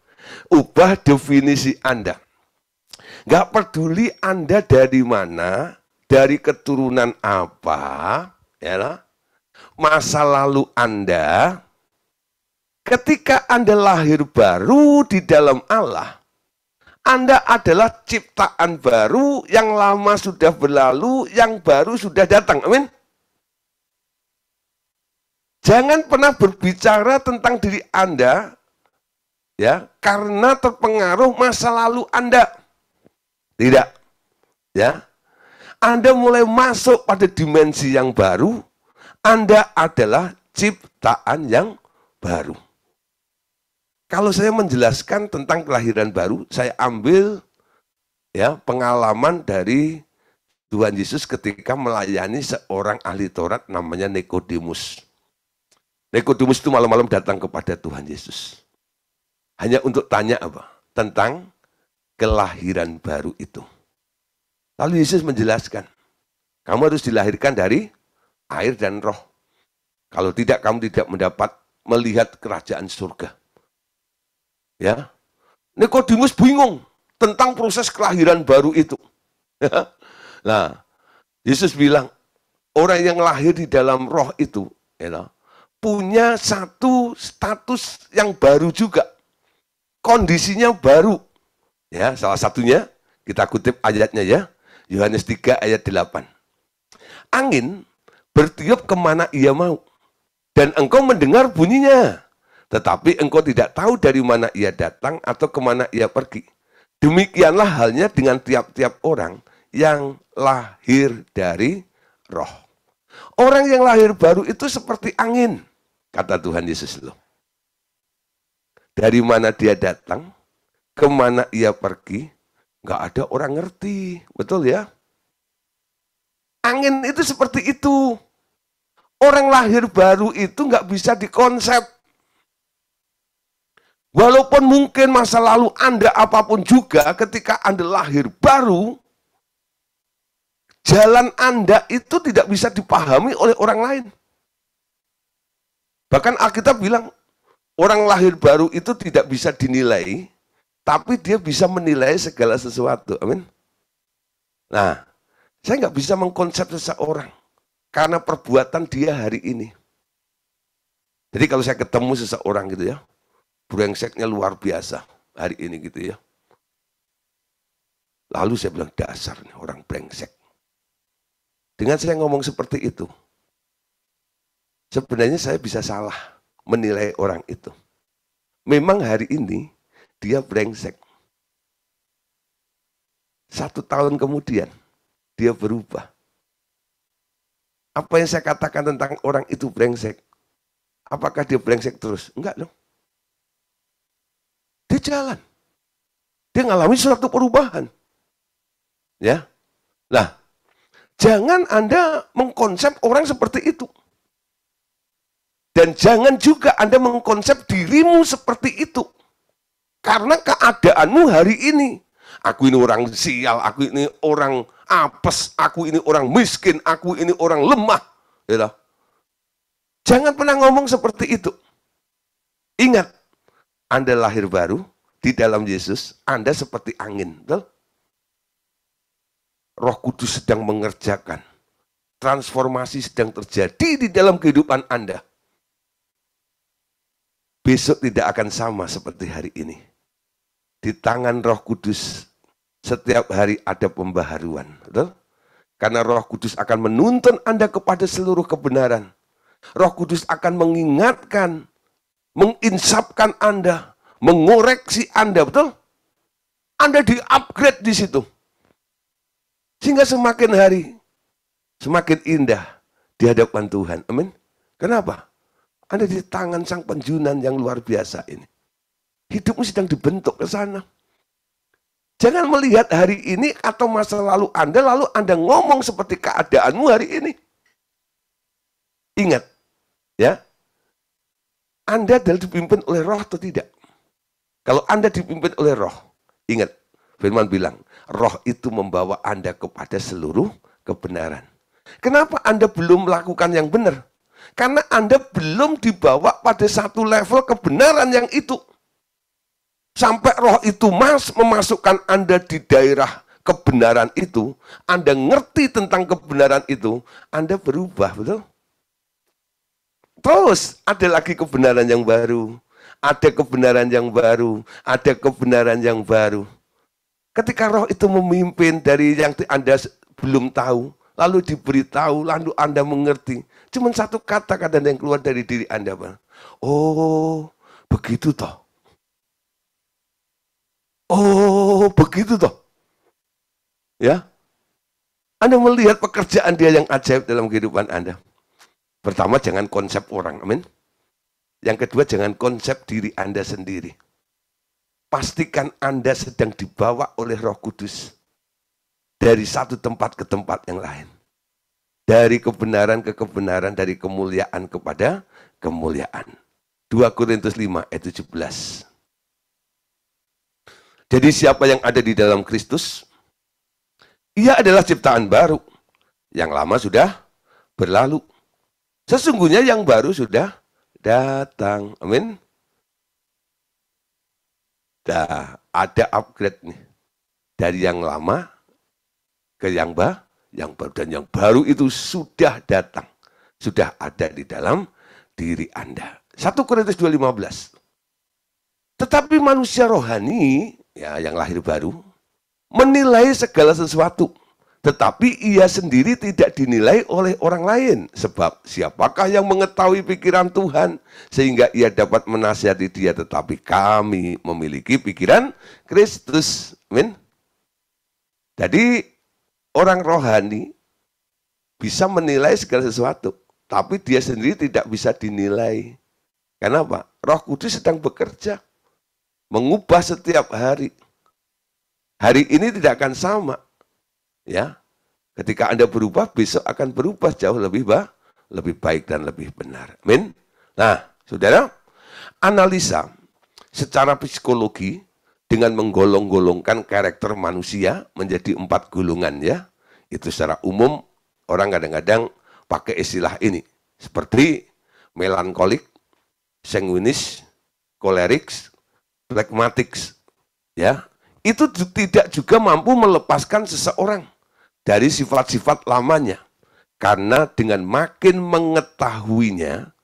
ubah definisi Anda. Nggak peduli Anda dari mana, dari keturunan apa, ya, masa lalu Anda, ketika Anda lahir baru di dalam Allah, Anda adalah ciptaan baru, yang lama sudah berlalu, yang baru sudah datang. Amin. Jangan pernah berbicara tentang diri Anda, ya, karena terpengaruh masa lalu Anda. Tidak, ya. Anda mulai masuk pada dimensi yang baru, Anda adalah ciptaan yang baru. Kalau saya menjelaskan tentang kelahiran baru, saya ambil ya pengalaman dari Tuhan Yesus ketika melayani seorang ahli Taurat namanya Nikodemus. Nikodemus itu malam-malam datang kepada Tuhan Yesus. Hanya untuk tanya apa? Tentang kelahiran baru itu. Lalu Yesus menjelaskan, kamu harus dilahirkan dari air dan roh. Kalau tidak, kamu tidak mendapat melihat kerajaan surga. Ya, Nikodemus bingung tentang proses kelahiran baru itu. Nah, Yesus bilang, orang yang lahir di dalam roh itu, ya, punya satu status yang baru juga. Kondisinya baru. Ya, salah satunya, kita kutip ayatnya ya, Yohanes 3 ayat 8. Angin bertiup kemana ia mau, dan engkau mendengar bunyinya, tetapi engkau tidak tahu dari mana ia datang atau kemana ia pergi. Demikianlah halnya dengan tiap-tiap orang yang lahir dari roh. Orang yang lahir baru itu seperti angin, kata Tuhan Yesus loh. Dari mana dia datang, kemana ia pergi, nggak ada orang ngerti. Betul ya? Angin itu seperti itu. Orang lahir baru itu nggak bisa dikonsep. Walaupun mungkin masa lalu Anda apapun juga, ketika Anda lahir baru, jalan Anda itu tidak bisa dipahami oleh orang lain. Bahkan Alkitab bilang, orang lahir baru itu tidak bisa dinilai, tapi dia bisa menilai segala sesuatu. Amin. Nah, saya nggak bisa mengkonsep seseorang karena perbuatan dia hari ini. Jadi kalau saya ketemu seseorang gitu ya, brengseknya luar biasa hari ini gitu ya. Lalu saya bilang, dasar nih orang brengsek. Dengan saya ngomong seperti itu, sebenarnya saya bisa salah menilai orang itu. Memang hari ini dia brengsek. 1 tahun kemudian dia berubah. Apa yang saya katakan tentang orang itu brengsek? Apakah dia brengsek terus? Enggak dong. Dia jalan. Dia ngalami suatu perubahan. Ya. Nah, jangan Anda mengkonsep orang seperti itu. Dan jangan juga Anda mengkonsep dirimu seperti itu. Karena keadaanmu hari ini. Aku ini orang sial, aku ini orang apes, aku ini orang miskin, aku ini orang lemah. Gitu. Jangan pernah ngomong seperti itu. Ingat, Anda lahir baru di dalam Yesus, Anda seperti angin. Betul? Roh Kudus sedang mengerjakan. Transformasi sedang terjadi di dalam kehidupan Anda. Besok tidak akan sama seperti hari ini. Di tangan Roh Kudus setiap hari ada pembaharuan. Betul? Karena Roh Kudus akan menuntun Anda kepada seluruh kebenaran. Roh Kudus akan mengingatkan, menginsapkan Anda, mengoreksi Anda, betul? Anda di-upgrade di situ. Sehingga semakin hari, semakin indah di hadapan Tuhan. Amin. Kenapa? Anda di tangan Sang Penjunan yang luar biasa ini. Hidupmu sedang dibentuk ke sana. Jangan melihat hari ini atau masa lalu Anda ngomong seperti keadaanmu hari ini. Ingat, ya, Anda adalah dipimpin oleh roh atau tidak? Kalau Anda dipimpin oleh roh, ingat, Firman bilang, roh itu membawa Anda kepada seluruh kebenaran. Kenapa Anda belum melakukan yang benar? Karena Anda belum dibawa pada satu level kebenaran yang itu. Sampai roh itu memasukkan Anda di daerah kebenaran itu, Anda ngerti tentang kebenaran itu, Anda berubah, betul? Terus ada lagi kebenaran yang baru, ada kebenaran yang baru, ada kebenaran yang baru. Ketika roh itu memimpin dari yang Anda belum tahu, lalu diberitahu, lalu Anda mengerti. Cuma satu kata yang keluar dari diri Anda, Pak. Oh, begitu toh. Oh, begitu toh. Ya, Anda melihat pekerjaan dia yang ajaib dalam kehidupan Anda. Pertama, jangan konsep orang, amin. Yang kedua, jangan konsep diri Anda sendiri. Pastikan Anda sedang dibawa oleh Roh Kudus dari satu tempat ke tempat yang lain. Dari kebenaran ke kebenaran, dari kemuliaan kepada kemuliaan. 2 Korintus 5 ayat 17. Jadi siapa yang ada di dalam Kristus, ia adalah ciptaan baru. Yang lama sudah berlalu. Sesungguhnya yang baru sudah datang. Amin. Dah, ada upgrade nih. Dari yang lama ke yang baru. Dan yang baru itu sudah datang. Sudah ada di dalam diri Anda. 1 Korintus 2:15. Tetapi manusia rohani, ya yang lahir baru, menilai segala sesuatu, tetapi ia sendiri tidak dinilai oleh orang lain. Sebab siapakah yang mengetahui pikiran Tuhan sehingga ia dapat menasihati dia, tetapi kami memiliki pikiran Kristus. Amin. Jadi orang rohani bisa menilai segala sesuatu, tapi dia sendiri tidak bisa dinilai. Kenapa? Roh Kudus sedang bekerja, mengubah setiap hari. Hari ini tidak akan sama. Ya, ketika Anda berubah, besok akan berubah jauh lebih baik dan lebih benar. Amin. Nah, saudara, analisa secara psikologi dengan menggolong-golongkan karakter manusia menjadi 4 golongan, ya. Itu secara umum orang kadang-kadang pakai istilah ini, seperti melankolik, sanguinis, koleriks, phlegmatics, ya. Itu tidak juga mampu melepaskan seseorang dari sifat-sifat lamanya. Karena dengan makin mengetahuinya,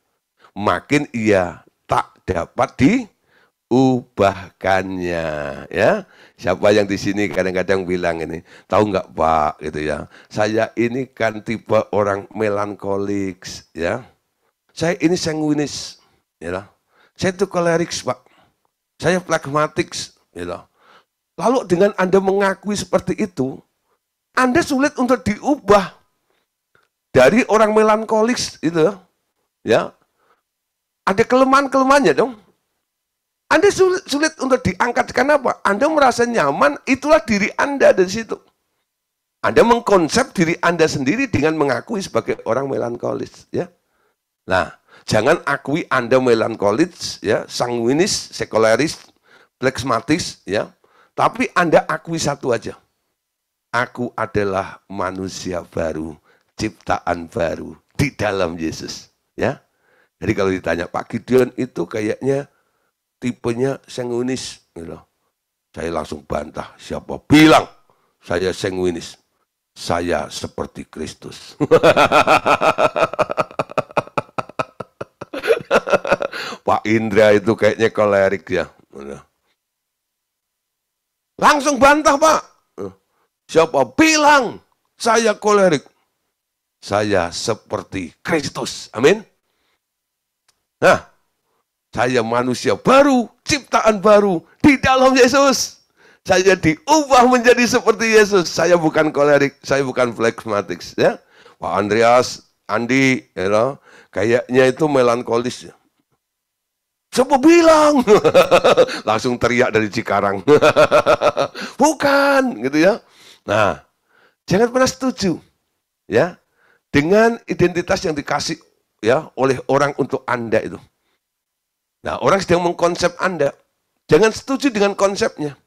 makin ia tak dapat diubahkannya. Ya, siapa yang di sini kadang-kadang bilang ini, tahu nggak Pak, gitu ya. Saya ini kan tipe orang melankolik, ya. Saya ini sanguinis, ya. Saya itu koleriks Pak. Saya phlegmatics, ya. Lalu dengan Anda mengakui seperti itu, Anda sulit untuk diubah dari orang melankolik itu, ya. Ada kelemahan-kelemahannya dong. Anda sulit untuk diangkat, kenapa? Anda merasa nyaman, itulah diri Anda dari situ. Anda mengkonsep diri Anda sendiri dengan mengakui sebagai orang melankolis, ya. Nah, jangan akui Anda melankolis, ya, sanguinis, sekularis, phlegmatis, ya. Tapi Anda akui satu aja. Aku adalah manusia baru, ciptaan baru di dalam Yesus. Ya. Jadi kalau ditanya Pak Gideon itu kayaknya tipenya sanguinis. Gitu. Saya langsung bantah. Siapa bilang saya sanguinis? Saya seperti Kristus. Pak Indra itu kayaknya kolerik ya. Langsung bantah Pak. Siapa bilang saya kolerik? Saya seperti Kristus. Amin. Nah, saya manusia baru, ciptaan baru di dalam Yesus. Saya diubah menjadi seperti Yesus. Saya bukan kolerik, saya bukan phlegmatik. Ya. Pak Andreas, Andi, ya, kayaknya itu melankolis. Siapa bilang? Langsung teriak dari Cikarang. Bukan, gitu ya. Nah, jangan pernah setuju, ya, dengan identitas yang dikasih, ya, oleh orang untuk Anda itu. Nah, orang sedang mengkonsep Anda. Jangan setuju dengan konsepnya.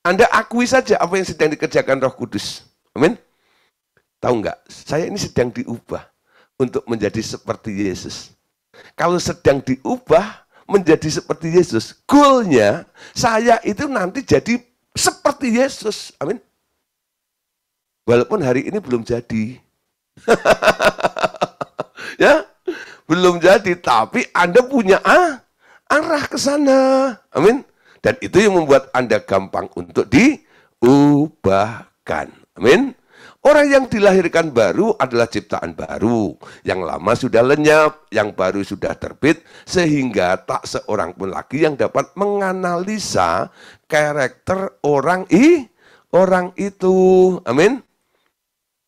Anda akui saja apa yang sedang dikerjakan Roh Kudus. Amin. Tahu nggak? Saya ini sedang diubah untuk menjadi seperti Yesus. Kalau sedang diubah, menjadi seperti Yesus. Goalnya, saya itu nanti jadi seperti Yesus. Amin. Walaupun hari ini belum jadi. Ya, belum jadi, tapi Anda punya arah ke sana. Amin. Dan itu yang membuat Anda gampang untuk diubahkan. Amin. Orang yang dilahirkan baru adalah ciptaan baru. Yang lama sudah lenyap, yang baru sudah terbit, sehingga tak seorang pun lagi yang dapat menganalisa karakter orang itu. Amin.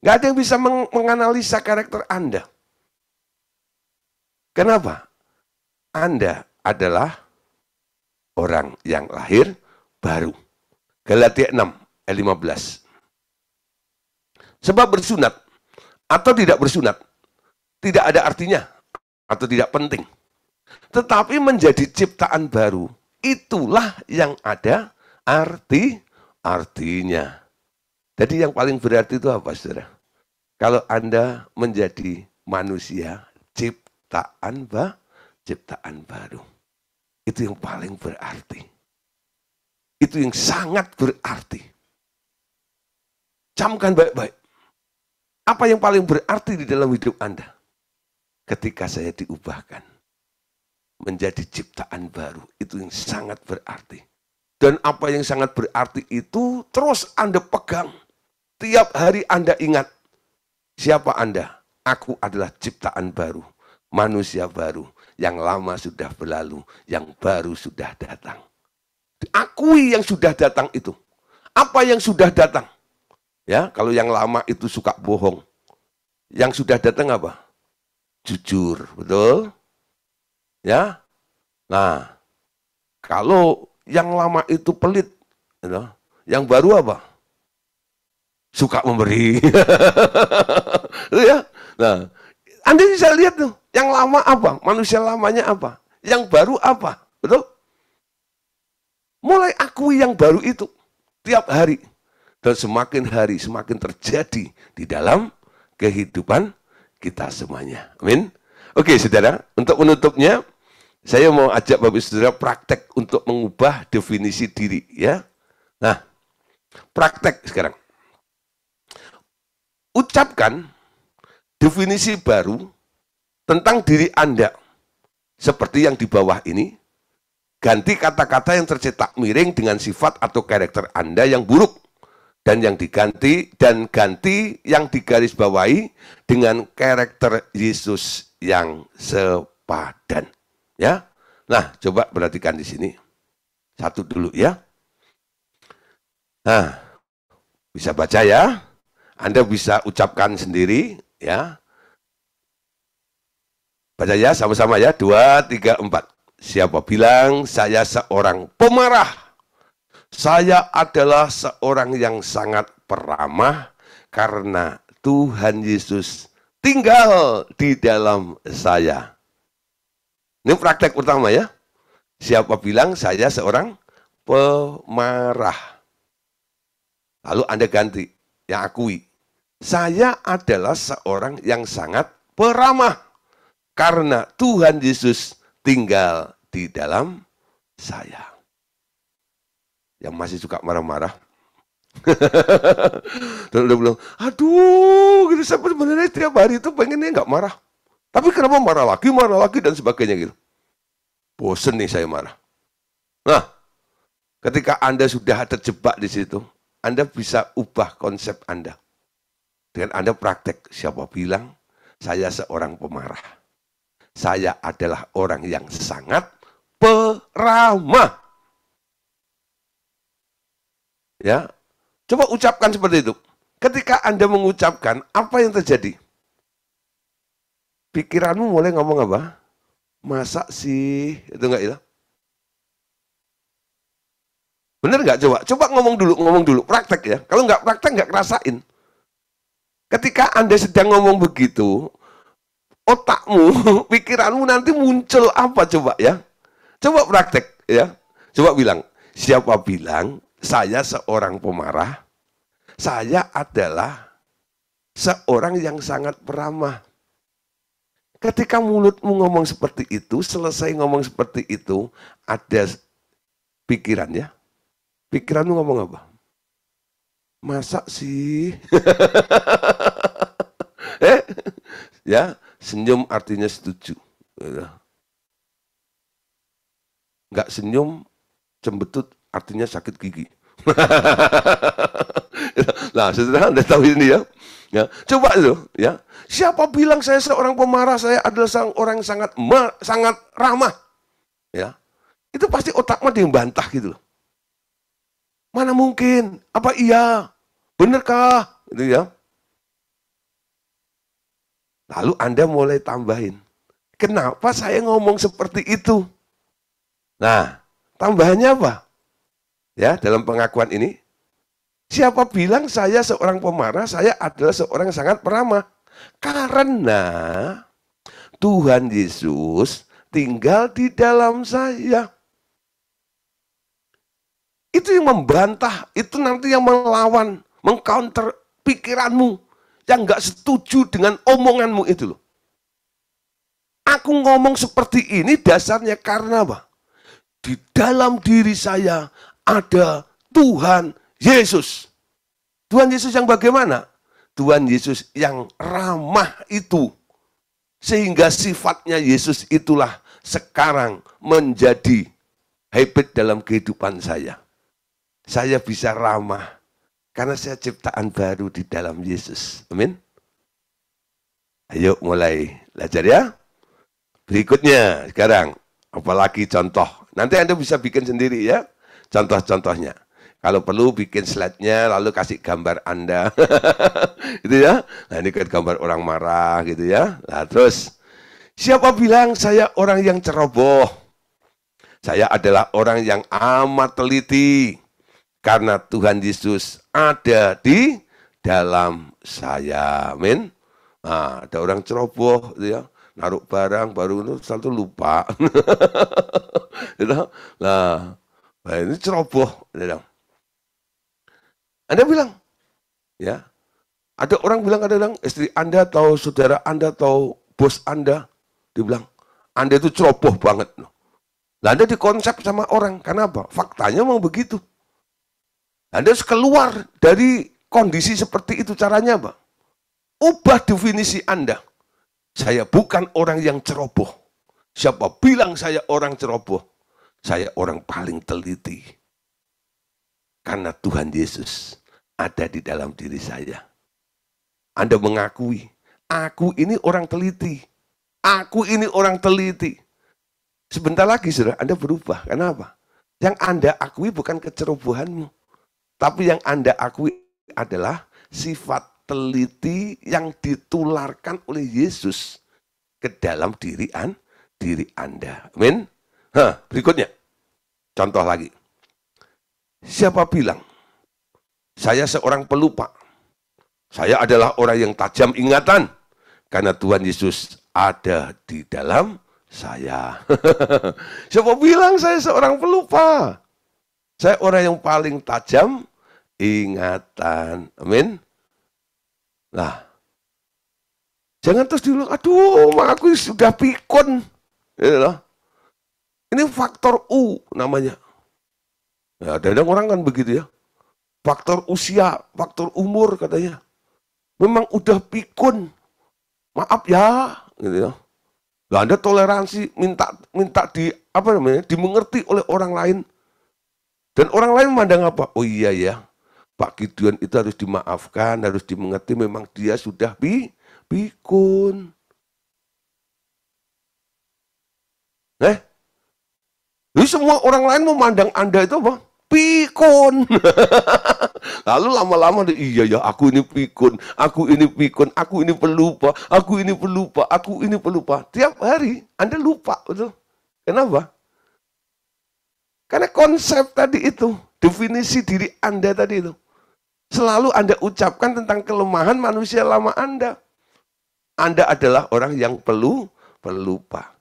Nggak ada yang bisa menganalisa karakter Anda. Kenapa? Anda adalah orang yang lahir baru. Galatia 6 ayat 15. Sebab bersunat atau tidak bersunat tidak ada artinya atau tidak penting. Tetapi menjadi ciptaan baru, itulah yang ada artinya. Jadi yang paling berarti itu apa, saudara? Kalau Anda menjadi manusia ciptaan baru. Itu yang paling berarti. Itu yang sangat berarti. Camkan baik-baik. Apa yang paling berarti di dalam hidup Anda? Ketika saya diubahkan menjadi ciptaan baru, itu yang sangat berarti. Dan apa yang sangat berarti itu terus Anda pegang. Tiap hari Anda ingat, siapa Anda? Aku adalah ciptaan baru, manusia baru. Yang lama sudah berlalu, yang baru sudah datang. Akui yang sudah datang itu. Apa yang sudah datang? Ya, kalau yang lama itu suka bohong. Yang sudah datang apa? Jujur, betul? Ya. Nah, kalau yang lama itu pelit, yang baru apa? Suka memberi. Ya. Nah, Anda bisa lihat tuh, yang lama apa? Manusia lamanya apa? Yang baru apa? Betul? Mulai akui yang baru itu tiap hari. Dan semakin hari semakin terjadi di dalam kehidupan kita semuanya. Amin. Oke, saudara, untuk menutupnya, saya mau ajak Bapak Saudara praktek untuk mengubah definisi diri. Ya. Nah, praktek sekarang. Ucapkan definisi baru tentang diri Anda. Seperti yang di bawah ini. Ganti kata-kata yang tercetak miring dengan sifat atau karakter Anda yang buruk. Dan yang ganti yang digarisbawahi dengan karakter Yesus yang sepadan. Ya. Nah, coba perhatikan di sini. Satu dulu ya. Nah, bisa baca ya. Anda bisa ucapkan sendiri ya. Baca ya sama-sama ya. 2, 3, 4. Siapa bilang saya seorang pemarah? Saya adalah seorang yang sangat peramah karena Tuhan Yesus tinggal di dalam saya. Ini praktek pertama ya. Siapa bilang saya seorang pemarah? Lalu Anda ganti, yang akui. Saya adalah seorang yang sangat peramah karena Tuhan Yesus tinggal di dalam saya. Yang masih suka marah-marah. Dan udah bilang, aduh, gitu, sebenarnya tiap hari itu pengennya nggak marah. Tapi kenapa marah lagi, dan sebagainya gitu. Bosen nih saya marah. Nah, ketika Anda sudah terjebak di situ, Anda bisa ubah konsep Anda. Dengan Anda praktek, siapa bilang saya seorang pemarah. Saya adalah orang yang sangat peramah. Ya, coba ucapkan seperti itu. Ketika Anda mengucapkan, apa yang terjadi? Pikiranmu mulai ngomong apa? Masa sih? Itu enggak itu? Bener nggak? Coba ngomong dulu, praktek ya. Kalau nggak praktek nggak ngerasain. Ketika Anda sedang ngomong begitu, otakmu, pikiranmu nanti muncul apa coba ya? Coba praktek ya. Coba bilang, siapa bilang saya seorang pemarah? Saya adalah seorang yang sangat peramah. Ketika mulutmu ngomong seperti itu, selesai ngomong seperti itu, ada pikiran ya. Pikiranmu ngomong apa? Masa sih? Ya, senyum artinya setuju. Enggak senyum, cembetut artinya sakit gigi. Nah, saudara Anda tahu ini ya. Ya, coba itu, ya. Siapa bilang saya seorang pemarah, saya adalah orang yang sangat ramah. Ya. Itu pasti otaknya dibantah gitu loh. Mana mungkin? Apa iya? Benarkah? Gitu ya. Lalu Anda mulai tambahin. Kenapa saya ngomong seperti itu? Nah, tambahannya apa? Ya, dalam pengakuan ini, siapa bilang saya seorang pemarah, saya adalah seorang yang sangat peramah. Karena Tuhan Yesus tinggal di dalam saya. Itu yang membantah, itu nanti yang melawan, mengcounter pikiranmu yang nggak setuju dengan omonganmu itu loh. Aku ngomong seperti ini dasarnya karena apa? Di dalam diri saya ada Tuhan Yesus. Tuhan Yesus yang bagaimana? Tuhan Yesus yang ramah itu. Sehingga sifatnya Yesus itulah sekarang menjadi habit dalam kehidupan saya. Saya bisa ramah karena saya ciptaan baru di dalam Yesus. Amin. Ayo mulai belajar ya. Berikutnya sekarang, apalagi contoh. Nanti Anda bisa bikin sendiri ya, contoh-contohnya. Kalau perlu bikin slide-nya, lalu kasih gambar Anda. Gitu ya. Nah ini kan gambar orang marah gitu ya. Nah terus, siapa bilang saya orang yang ceroboh? Saya adalah orang yang amat teliti. Karena Tuhan Yesus ada di dalam saya. Amin. Nah, ada orang ceroboh gitu ya. Naruh barang baru itu selalu lupa. Gitu. Nah, ini ceroboh. Gitu. Anda bilang, ya, ada orang bilang kadang-kadang istri Anda atau saudara Anda atau bos Anda, dia bilang, Anda itu ceroboh banget. Nah, Anda dikonsep sama orang, kenapa? Faktanya memang begitu. Anda harus keluar dari kondisi seperti itu, caranya apa? Ubah definisi Anda. Saya bukan orang yang ceroboh. Siapa bilang saya orang ceroboh? Saya orang paling teliti. Karena Tuhan Yesus ada di dalam diri saya. Anda mengakui, aku ini orang teliti. Aku ini orang teliti. Sebentar lagi, saudara, Anda berubah. Kenapa? Yang Anda akui bukan kecerobohanmu. Tapi yang Anda akui adalah sifat teliti yang ditularkan oleh Yesus ke dalam diri Anda. Amin. Berikutnya. Contoh lagi. Siapa bilang saya seorang pelupa? Saya adalah orang yang tajam ingatan karena Tuhan Yesus ada di dalam saya. Siapa bilang saya seorang pelupa? Saya orang yang paling tajam ingatan. Amin. Nah, jangan terus diulang, aduh, aku sudah pikun. Ini faktor U namanya. Ya, kadang orang kan begitu ya. Faktor usia, faktor umur katanya. Memang udah pikun. Maaf ya, gitu ya. Gak ada toleransi, minta dimengerti oleh orang lain. Dan orang lain memandang apa? Oh iya ya, Pak Gideon itu harus dimaafkan, harus dimengerti, memang dia sudah pikun. Jadi semua orang lain memandang Anda itu apa? Pikun. Lalu lama-lama, iya ya, aku ini pikun, aku ini pikun, aku ini pelupa, aku ini pelupa, aku ini pelupa. Tiap hari Anda lupa, betul? Kenapa? Karena konsep tadi itu, definisi diri Anda tadi itu, selalu Anda ucapkan tentang kelemahan manusia lama Anda. Anda adalah orang yang pelupa.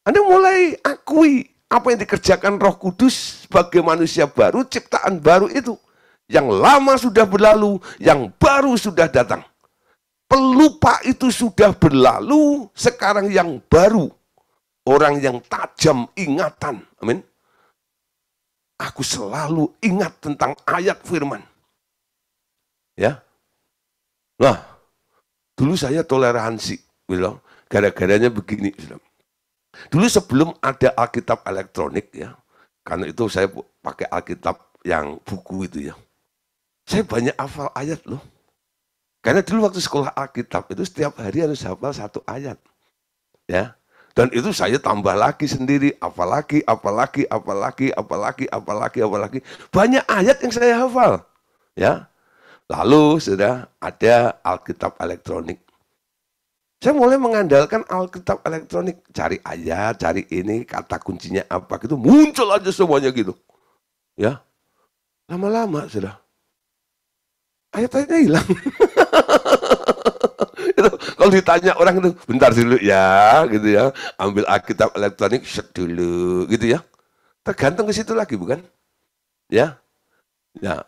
Anda mulai akui apa yang dikerjakan Roh Kudus sebagai manusia baru, ciptaan baru itu. Yang lama sudah berlalu, yang baru sudah datang. Pelupa itu sudah berlalu, sekarang yang baru. Orang yang tajam ingatan. Amin. Aku selalu ingat tentang ayat firman. Ya. Nah, dulu saya toleransi. Bilang, gara-garanya begini. Dulu sebelum ada Alkitab elektronik, ya, karena itu saya pakai Alkitab yang buku itu ya. Saya banyak hafal ayat loh. Karena dulu waktu sekolah Alkitab itu setiap hari harus hafal 1 ayat. Ya. Dan itu saya tambah lagi sendiri, apalagi. Banyak ayat yang saya hafal. Ya. Lalu sudah ada Alkitab elektronik. Saya mulai mengandalkan Alkitab elektronik. Cari ayat, cari ini, kata kuncinya apa gitu. Muncul aja semuanya gitu. Ya. Lama-lama sudah. Ayat-ayatnya hilang. Itu, kalau ditanya orang itu, bentar dulu ya, gitu ya. Ambil Alkitab elektronik, set dulu, gitu ya. Tergantung ke situ lagi, bukan? Ya. Ya.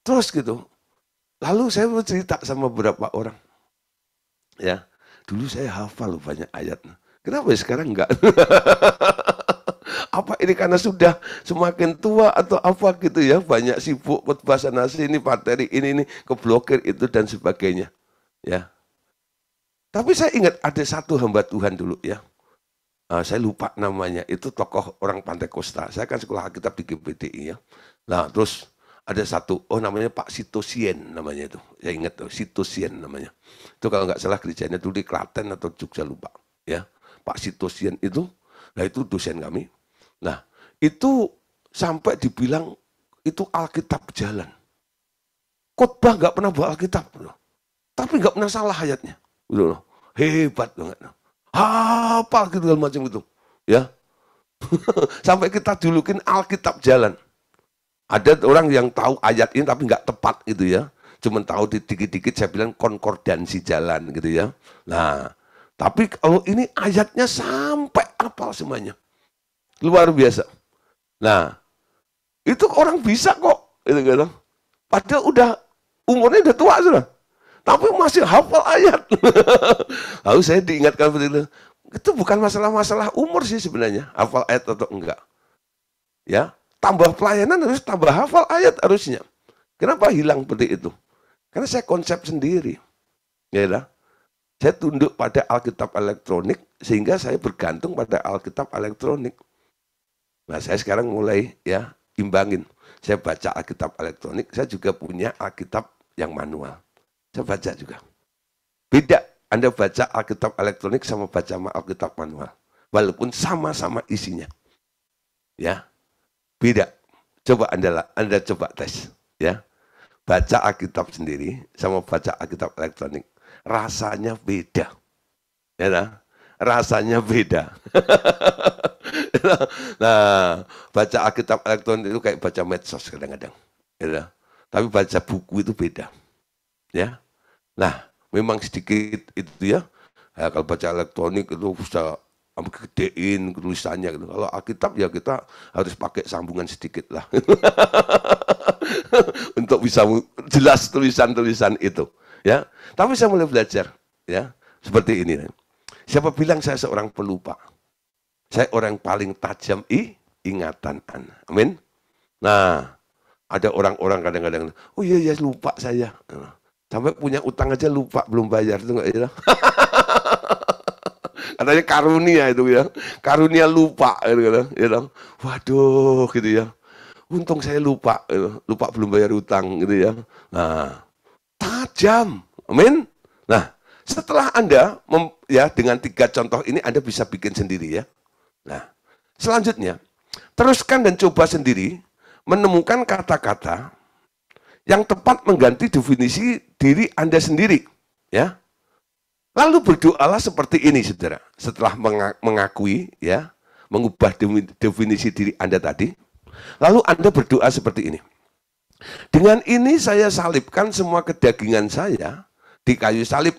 Terus gitu. Lalu saya mau cerita sama beberapa orang. Ya. Dulu saya hafal banyak ayat. Kenapa sekarang enggak? Apa ini karena sudah semakin tua atau apa gitu ya. Banyak sibuk khotbah sana sini, materi ini keblokir itu dan sebagainya. Ya. Tapi saya ingat ada satu hamba Tuhan dulu ya. Saya lupa namanya, itu tokoh orang Pantai Kosta. Saya kan sekolah Alkitab di GPDI ya. Nah terus ada satu, namanya Pak Sitosien namanya itu. Saya ingat tuh, Sitosien namanya. Itu kalau nggak salah gerejanya dulu di Klaten atau Jogja lupa. Ya, Pak Sitosien itu, nah itu dosen kami. Nah itu sampai dibilang itu Alkitab jalan. Khotbah nggak pernah bawa Alkitab. Tapi nggak pernah salah ayatnya. Gitu loh. Hebat banget. Hafal gitu kan macam itu. Ya. Sampai kita julukin Alkitab jalan. Ada orang yang tahu ayat ini tapi nggak tepat gitu ya. Cuman tahu dikit-dikit saya bilang konkordansi jalan gitu ya. Nah, tapi kalau ini ayatnya sampai hafal semuanya. Luar biasa. Nah, itu orang bisa kok. Gitu. Padahal udah umurnya udah tua sudah. Tapi masih hafal ayat. Lalu saya diingatkan seperti itu bukan masalah-masalah umur sih sebenarnya, hafal ayat atau enggak. Ya, tambah pelayanan harus tambah hafal ayat harusnya. Kenapa hilang seperti itu? Karena saya konsep sendiri. Ya dah. Saya tunduk pada Alkitab elektronik sehingga saya bergantung pada Alkitab elektronik. Nah, saya sekarang mulai ya imbangin. Saya baca Alkitab elektronik, saya juga punya Alkitab yang manual. Saya baca juga. Beda Anda baca Alkitab elektronik sama baca Alkitab manual. Walaupun sama-sama isinya. Ya. Beda. Coba Anda coba tes, ya. Baca Alkitab sendiri sama baca Alkitab elektronik. Rasanya beda. Ya, nah? Rasanya beda. Nah, baca Alkitab elektronik itu kayak baca medsos kadang-kadang. Ya, tapi baca buku itu beda. Ya. Nah, memang sedikit itu ya. Kalau baca elektronik itu bisa gedein tulisannya gitu. Kalau Alkitab ya kita harus pakai sambungan sedikit lah. Untuk bisa jelas tulisan-tulisan itu, ya. Tapi saya mulai belajar, ya. Seperti ini. Siapa bilang saya seorang pelupa? Saya orang paling tajam ingatan. Amin. Nah, ada orang-orang kadang-kadang, oh iya lupa saya. Sampai punya utang aja lupa, belum bayar. Itu enggak ya? Katanya karunia itu ya. Karunia lupa. Gitu. Waduh gitu ya. Untung saya lupa. Gitu. Lupa belum bayar utang gitu ya. Nah, tajam. Amin. Nah, setelah Anda, ya dengan 3 contoh ini Anda bisa bikin sendiri ya. Nah, selanjutnya, teruskan dan coba sendiri menemukan kata-kata yang tepat mengganti definisi diri Anda sendiri, ya. Lalu berdoalah seperti ini, saudara. Setelah mengakui, ya, mengubah definisi diri Anda tadi, lalu Anda berdoa seperti ini. Dengan ini saya salibkan semua kedagingan saya di kayu salib,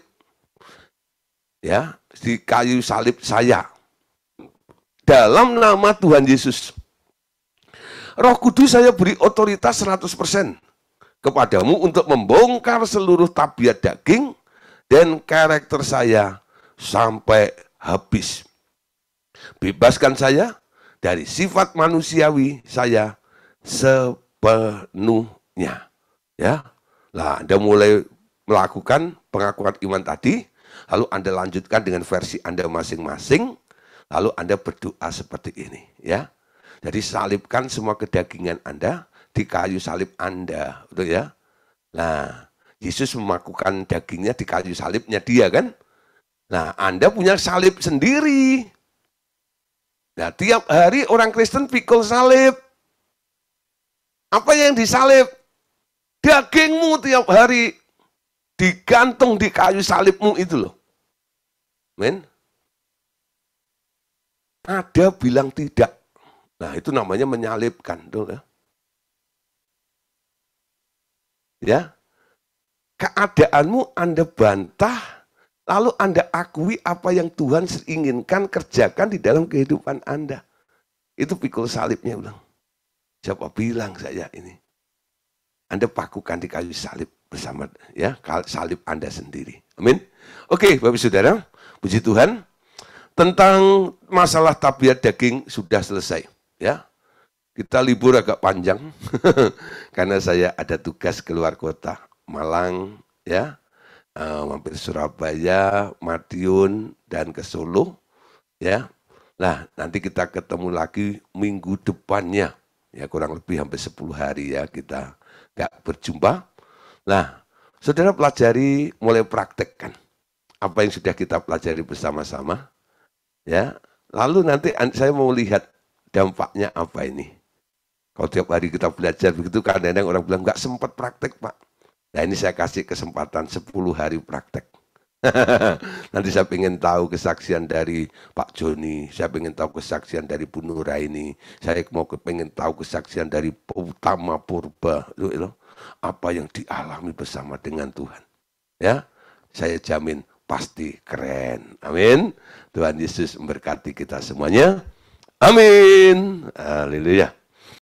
ya, di kayu salib saya. Dalam nama Tuhan Yesus. Roh Kudus saya beri otoritas 100%. Kepadamu untuk membongkar seluruh tabiat daging dan karakter saya sampai habis. Bebaskan saya dari sifat manusiawi saya sepenuhnya. Ya, lah Anda mulai melakukan pengakuan iman tadi, lalu Anda lanjutkan dengan versi Anda masing-masing, lalu Anda berdoa seperti ini, ya. Jadi salibkan semua kedagingan Anda di kayu salib Anda, betul ya? Nah, Yesus memakukan dagingnya di kayu salibnya dia kan? Nah, Anda punya salib sendiri. Nah, tiap hari orang Kristen pikul salib. Apa yang disalib? Dagingmu tiap hari digantung di kayu salibmu itu loh. Men? Ada bilang tidak. Nah, itu namanya menyalibkan, betul ya? Ya. Keadaanmu Anda bantah, lalu Anda akui apa yang Tuhan inginkan kerjakan di dalam kehidupan Anda. Itu pikul salibnya ulang. Siapa bilang saya ini? Anda pakukan di kayu salib bersama ya salib Anda sendiri. Amin. Oke, Bapak Saudara, puji Tuhan. Tentang masalah tabiat daging sudah selesai, ya. Kita libur agak panjang karena saya ada tugas keluar kota, Malang, ya, mampir Surabaya, Madiun, dan ke Solo, ya. Nah, nanti kita ketemu lagi minggu depannya, ya kurang lebih hampir 10 hari ya kita nggak berjumpa. Nah, saudara pelajari, mulai praktekkan apa yang sudah kita pelajari bersama-sama, ya. Lalu nanti saya mau lihat dampaknya apa ini. Kalau tiap hari kita belajar begitu, kadang-kadang orang bilang nggak sempat praktek, Pak. Nah, ini saya kasih kesempatan 10 hari praktek. Nanti saya ingin tahu kesaksian dari Pak Joni, saya ingin tahu kesaksian dari Bu Nuraini, saya mau pengen tahu kesaksian dari Utama Purba, loh, apa yang dialami bersama dengan Tuhan. Ya, saya jamin pasti keren. Amin. Tuhan Yesus memberkati kita semuanya. Amin. Haleluya.